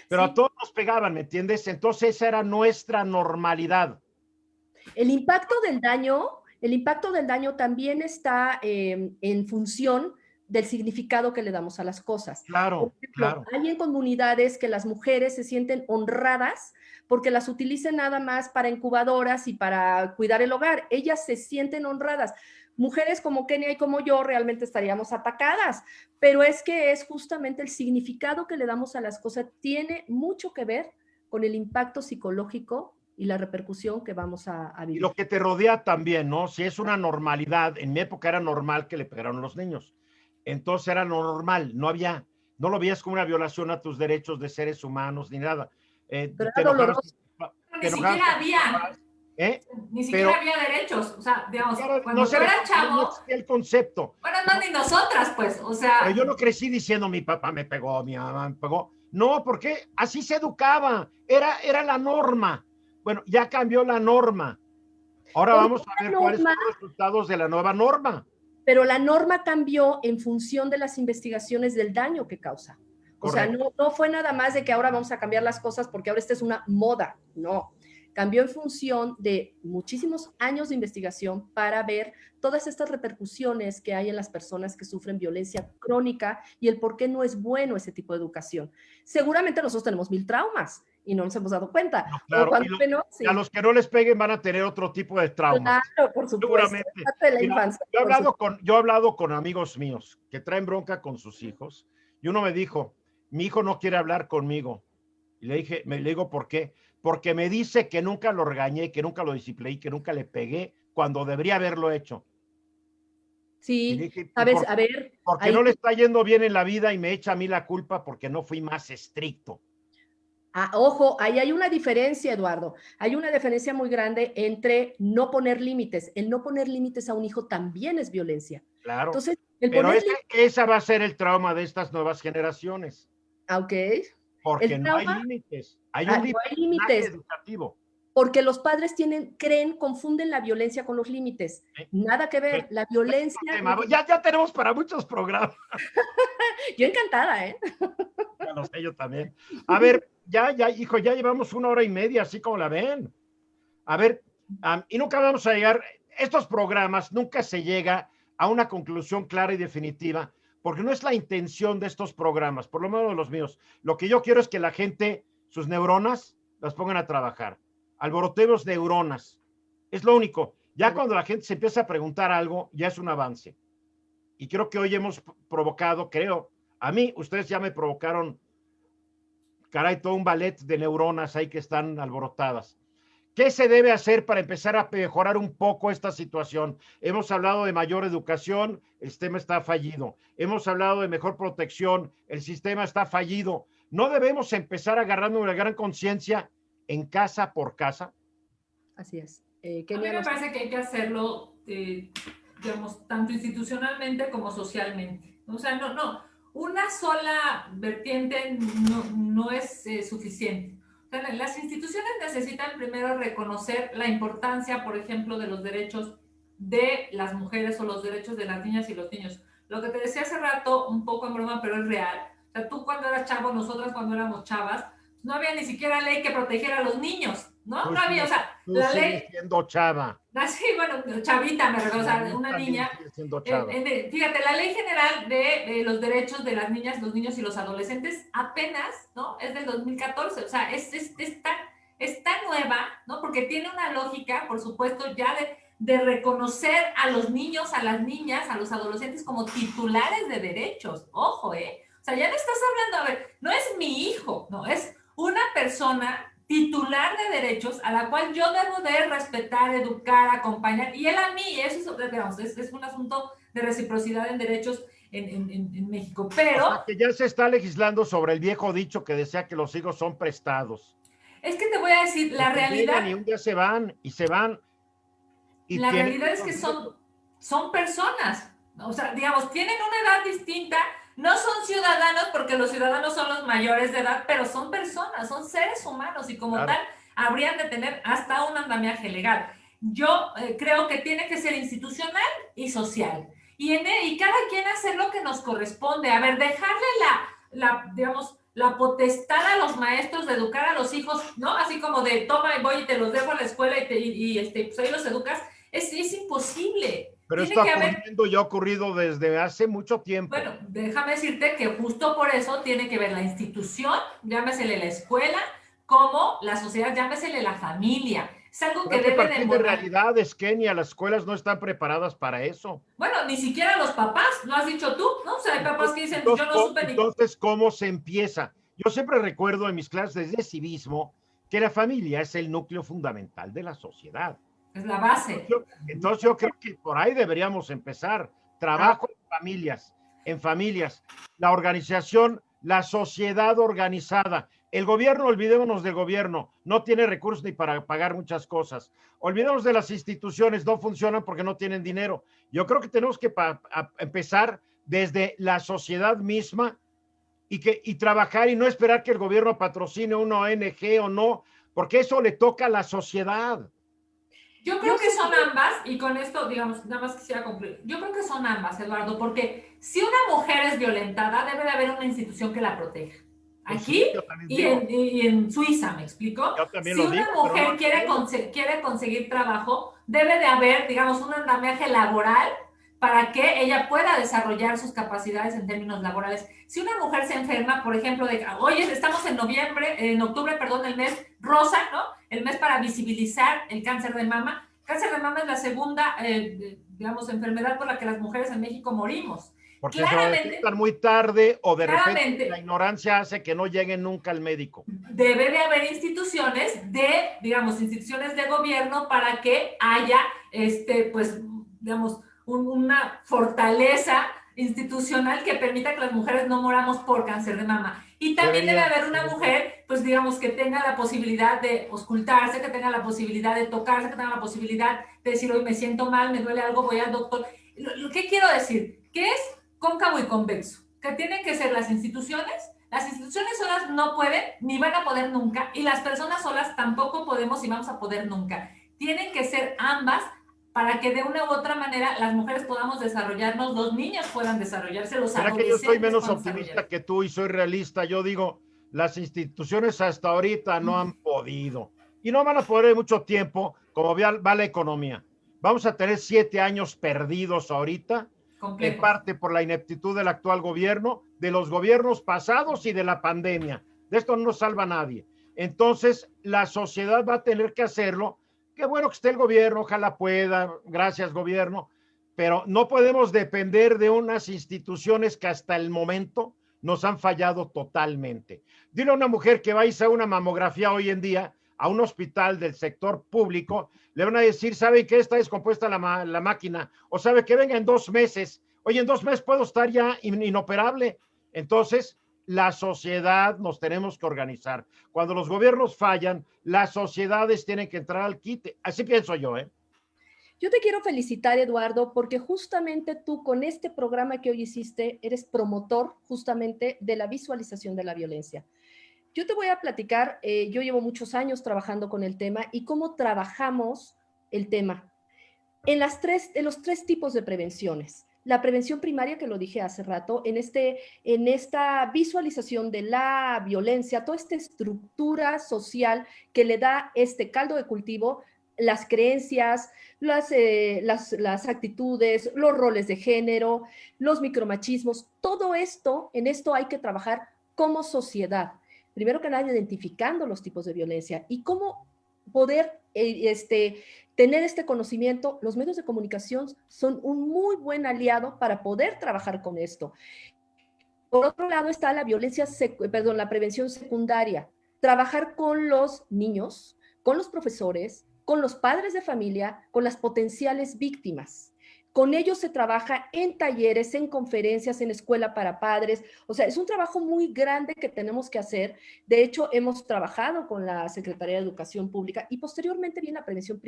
Pero a todos nos pegaban, ¿me entiendes? Entonces esa era nuestra normalidad. El impacto del daño también está en función del significado que le damos a las cosas. Claro, por ejemplo, claro. Hay en comunidades que las mujeres se sienten honradas porque las utilicen nada más para incubadoras y para cuidar el hogar. Ellas se sienten honradas. Mujeres como Kenia y como yo realmente estaríamos atacadas, pero es que es justamente el significado que le damos a las cosas tiene mucho que ver con el impacto psicológico y la repercusión que vamos a vivir. Y lo que te rodea también, ¿no? Si es una normalidad, en mi época era normal que le pegaran a los niños. Entonces era normal, no lo veías como una violación a tus derechos de seres humanos ni nada. Pero era doloroso. Ni siquiera había. Ni siquiera había derechos, o sea, digamos, cuando tú eras chavo. No existía el concepto. Bueno, no, ni nosotras, pues, o sea. Pero yo no crecí diciendo mi papá me pegó, mi mamá me pegó. No, porque así se educaba, era la norma. Bueno, ya cambió la norma. Ahora vamos a ver cuáles son los resultados de la nueva norma. Pero la norma cambió en función de las investigaciones del daño que causa. O sea, no fue nada más de que ahora vamos a cambiar las cosas porque ahora esta es una moda, no. Cambió en función de muchísimos años de investigación para ver todas estas repercusiones que hay en las personas que sufren violencia crónica y el por qué no es bueno ese tipo de educación. Seguramente nosotros tenemos 1000 traumas y no nos hemos dado cuenta. No, claro, a los que no les peguen van a tener otro tipo de traumas. Claro, por supuesto. Seguramente. Mira, yo he hablado con amigos míos que traen bronca con sus hijos y uno me dijo, mi hijo no quiere hablar conmigo. Y le digo, ¿por qué? Porque me dice que nunca lo regañé, que nunca lo discipliné, que nunca le pegué cuando debería haberlo hecho. Sí, dije, sabes, a ver. Porque no le está yendo bien en la vida y me echa a mí la culpa porque no fui más estricto. Ojo, ahí hay una diferencia, Eduardo. Hay una diferencia muy grande entre no poner límites. El no poner límites a un hijo también es violencia. Claro. Entonces, pero esa va a ser el trauma de estas nuevas generaciones. Ok. Porque no hay límites. Hay un límite educativo. Porque los padres confunden la violencia con los límites. Nada que ver. La violencia. Ya tenemos para muchos programas. Yo encantada, ¿eh? Ya lo sé, yo también. A ver, hijo, ya llevamos 1 hora y media, así como la ven. A ver, y nunca vamos a llegar, estos programas nunca se llega a una conclusión clara y definitiva, porque no es la intención de estos programas, por lo menos de los míos. Lo que yo quiero es que la gente, sus neuronas, las pongan a trabajar. Alborotemos neuronas. Es lo único. Ya cuando la gente se empieza a preguntar algo, ya es un avance. Y creo que hoy hemos provocado, a mí, ustedes ya me provocaron, caray, todo un ballet de neuronas ahí que están alborotadas. ¿Qué se debe hacer para empezar a mejorar un poco esta situación? Hemos hablado de mayor educación, el sistema está fallido. Hemos hablado de mejor protección, el sistema está fallido. ¿No debemos empezar agarrando una gran conciencia en casa por casa? Así es. A mí me parece que hay que hacerlo, digamos, tanto institucionalmente como socialmente. O sea, una sola vertiente no es suficiente. O sea, las instituciones necesitan primero reconocer la importancia, por ejemplo, de los derechos de las mujeres o los derechos de las niñas y los niños. Lo que te decía hace rato, un poco en broma, pero es real. O sea, tú cuando eras chavo, nosotras cuando éramos chavas, no había ni siquiera ley que protegiera a los niños, ¿no? No había, o sea, la ley... siendo chava. Así, bueno, chavita, me refiero, o sea, una niña. Fíjate, la Ley General de los Derechos de las Niñas, los Niños y los Adolescentes apenas, ¿no? Es del 2014, o sea, es tan nueva, ¿no? Porque tiene una lógica, por supuesto, ya de reconocer a los niños, a las niñas, a los adolescentes como titulares de derechos. Ojo, ¿eh? O sea, ya no estás hablando, a ver, no es mi hijo, no, es una persona titular de derechos a la cual yo debo de respetar, educar, acompañar, y él a mí, eso digamos, es un asunto de reciprocidad en derechos en México, pero... O sea, que ya se está legislando sobre el viejo dicho que decía que los hijos son prestados. Es que te voy a decir, la realidad... Y un día se van, y se van. Y la realidad es que son personas, o sea, digamos, tienen una edad distinta, no son ciudadanos porque los ciudadanos son los mayores de edad, pero son personas, son seres humanos y como tal habrían de tener hasta un andamiaje legal. Yo creo que tiene que ser institucional y social. Y cada quien hacer lo que nos corresponde. A ver, dejarle digamos, la potestad a los maestros de educar a los hijos, ¿no? Así como de toma y voy y te los dejo a la escuela y pues ahí los educas. Es imposible. Pero esto ha ocurrido desde hace mucho tiempo. Bueno, déjame decirte que justo por eso tiene que ver la institución, llámesele la escuela, como la sociedad, llámesele la familia. Es algo que debe de realidades, Kenia, las escuelas no están preparadas para eso. Bueno, ni siquiera los papás, ¿lo has dicho tú? ¿No? O sea, hay papás que dicen, yo no supe ni... Entonces, ¿cómo se empieza? Yo siempre recuerdo en mis clases de civismo que la familia es el núcleo fundamental de la sociedad. Es la base. Entonces yo creo que por ahí deberíamos empezar. Trabajo en familias, la organización, la sociedad organizada. El gobierno, olvidémonos del gobierno, no tiene recursos ni para pagar muchas cosas. Olvidémonos de las instituciones, no funcionan porque no tienen dinero. Yo creo que tenemos que empezar desde la sociedad misma y trabajar y no esperar que el gobierno patrocine una ONG o no, porque eso le toca a la sociedad. Yo creo que son ambas, y con esto, digamos, nada más quisiera concluir. Yo creo que son ambas, Eduardo, porque si una mujer es violentada, debe de haber una institución que la proteja. Aquí y en Suiza, ¿me explico? Si una mujer quiere conseguir trabajo, debe de haber, digamos, un andamiaje laboral para que ella pueda desarrollar sus capacidades en términos laborales. Si una mujer se enferma, por ejemplo, oye, estamos en octubre, el mes rosa, ¿no? El mes para visibilizar el cáncer de mama. El cáncer de mama es la segunda, digamos, enfermedad por la que las mujeres en México morimos. Porque claramente están muy tarde o de repente la ignorancia hace que no lleguen nunca al médico. Debe de haber instituciones instituciones de gobierno para que haya, pues, digamos, una fortaleza institucional que permita que las mujeres no moramos por cáncer de mama. Y también debe haber una mujer, pues digamos, que tenga la posibilidad de auscultarse, que tenga la posibilidad de tocarse, que tenga la posibilidad de decir, hoy me siento mal, me duele algo, voy al doctor. ¿Qué quiero decir? Que es cóncavo y convexo, que tienen que ser las instituciones solas no pueden, ni van a poder nunca, y las personas solas tampoco podemos y vamos a poder nunca. Tienen que ser ambas para que de una u otra manera las mujeres podamos desarrollarnos, los niños puedan desarrollarse, los adolescentes. Que yo soy menos optimista que tú y soy realista. Yo digo, las instituciones hasta ahorita no han podido y no van a poder mucho tiempo como va la economía. Vamos a tener 7 años perdidos ahorita, en parte por la ineptitud del actual gobierno, de los gobiernos pasados y de la pandemia. De esto no nos salva nadie. Entonces, la sociedad va a tener que hacerlo. Qué bueno que esté el gobierno, ojalá pueda, gracias gobierno, pero no podemos depender de unas instituciones que hasta el momento nos han fallado totalmente. Dile a una mujer que va a hacer una mamografía hoy en día a un hospital del sector público, le van a decir, ¿sabe que está descompuesta la máquina? O sabe que venga en 2 meses. Oye, en 2 meses puedo estar ya inoperable. Entonces, la sociedad nos tenemos que organizar. Cuando los gobiernos fallan, las sociedades tienen que entrar al quite. Así pienso yo, ¿eh? Yo te quiero felicitar, Eduardo, porque justamente tú con este programa que hoy hiciste eres promotor justamente de la visualización de la violencia. Yo te voy a platicar, yo llevo muchos años trabajando con el tema y cómo trabajamos el tema en los tres tipos de prevenciones. La prevención primaria, que lo dije hace rato, en esta visualización de la violencia, toda esta estructura social que le da este caldo de cultivo, las creencias, las actitudes, los roles de género, los micromachismos, todo esto, en esto hay que trabajar como sociedad. Primero que nada, identificando los tipos de violencia y cómo poder tener este conocimiento. Los medios de comunicación son un muy buen aliado para poder trabajar con esto. Por otro lado está la la prevención secundaria. Trabajar con los niños, con los profesores, con los padres de familia, con las potenciales víctimas. Con ellos se trabaja en talleres, en conferencias, en escuela para padres. O sea, es un trabajo muy grande que tenemos que hacer. De hecho, hemos trabajado con la Secretaría de Educación Pública y posteriormente viene la prevención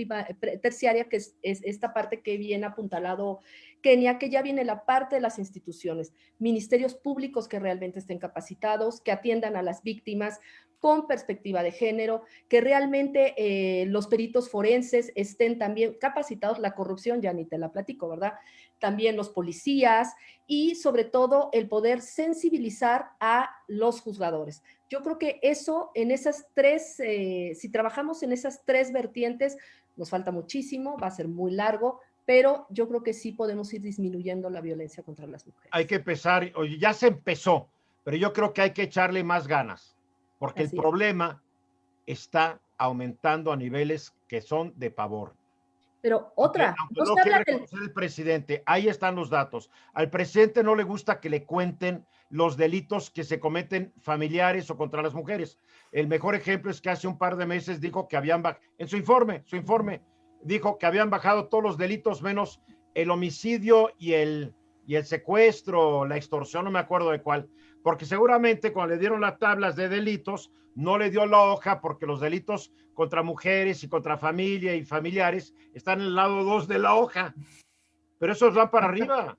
terciaria, que es esta parte que viene apuntalado Kenia, que ya viene la parte de las instituciones, ministerios públicos que realmente estén capacitados, que atiendan a las víctimas con perspectiva de género, que realmente los peritos forenses estén también capacitados. La corrupción ya ni te la platico, ¿verdad? También los policías y sobre todo el poder sensibilizar a los juzgadores. Yo creo que eso, en esas tres, si trabajamos en esas tres vertientes, nos falta muchísimo, va a ser muy largo, pero yo creo que sí podemos ir disminuyendo la violencia contra las mujeres. Hay que empezar, oye, ya se empezó, pero yo creo que hay que echarle más ganas, porque el problema está aumentando a niveles que son de pavor. Pero otra, aunque no quiere reconocer el presidente, ahí están los datos. Al presidente no le gusta que le cuenten los delitos que se cometen familiares o contra las mujeres. El mejor ejemplo es que hace un par de meses dijo que habían bajado, en su informe, dijo que habían bajado todos los delitos menos el homicidio y el secuestro, la extorsión, no me acuerdo de cuál, porque seguramente cuando le dieron las tablas de delitos, no le dio la hoja porque los delitos contra mujeres y contra familia y familiares están en el lado 2 de la hoja, pero esos van para arriba.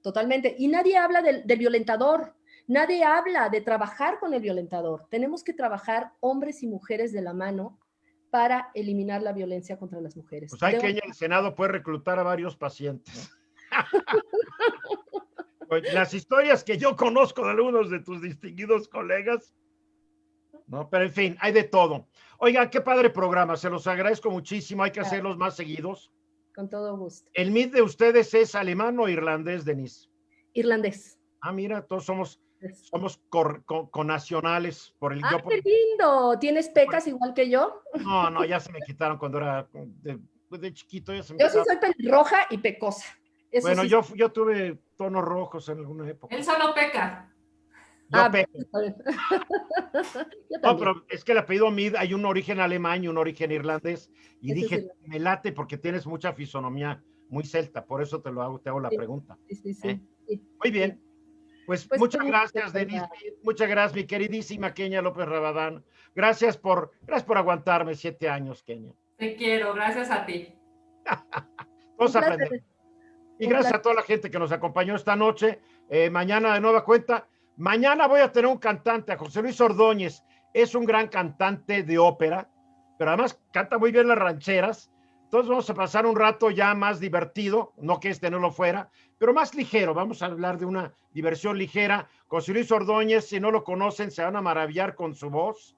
Totalmente, y nadie habla del violentador, nadie habla de trabajar con el violentador. Tenemos que trabajar hombres y mujeres de la mano para eliminar la violencia contra las mujeres. Pues hay que en el Senado puede reclutar a varios pacientes. Las historias que yo conozco de algunos de tus distinguidos colegas, ¿no? Pero en fin, hay de todo. Oiga, qué padre programa, se los agradezco muchísimo, hay que hacerlos más seguidos. Con todo gusto. ¿El MIT de ustedes es alemán o irlandés, Denise? Irlandés. Ah, mira, todos somos connacionales por el... ¡Ah, qué lindo! ¿Tienes pecas igual que yo? No, ya se me quitaron cuando era de chiquito. Ya se me yo sí soy pelirroja y pecosa. Eso bueno, sí. yo tuve tonos rojos en alguna época. Él solo peca. Yo peco. No, pero es que el apellido Mead hay un origen alemán y un origen irlandés. Y eso dije, sí. Me late porque tienes mucha fisonomía muy celta. Por eso te hago la pregunta. Sí. Muy bien. Pues muchas gracias, Denise. Muchas gracias, mi queridísima Kenia López Rabadán. Gracias por aguantarme 7 años, Kenia. Te quiero, gracias a ti. Todos aprendemos. Y gracias a toda la gente que nos acompañó esta noche. Mañana de nueva cuenta. Mañana voy a tener un cantante, a José Luis Ordóñez. Es un gran cantante de ópera, pero además canta muy bien las rancheras. Entonces vamos a pasar un rato ya más divertido, no que no lo fuera, pero más ligero. Vamos a hablar de una diversión ligera. José Luis Ordóñez, si no lo conocen, se van a maravillar con su voz.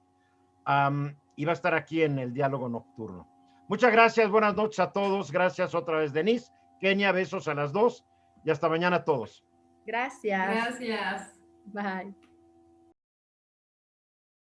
Y va a estar aquí en el Diálogo Nocturno. Muchas gracias, buenas noches a todos. Gracias otra vez, Denise. Kenia, besos a las dos y hasta mañana a todos. Gracias. Gracias. Bye.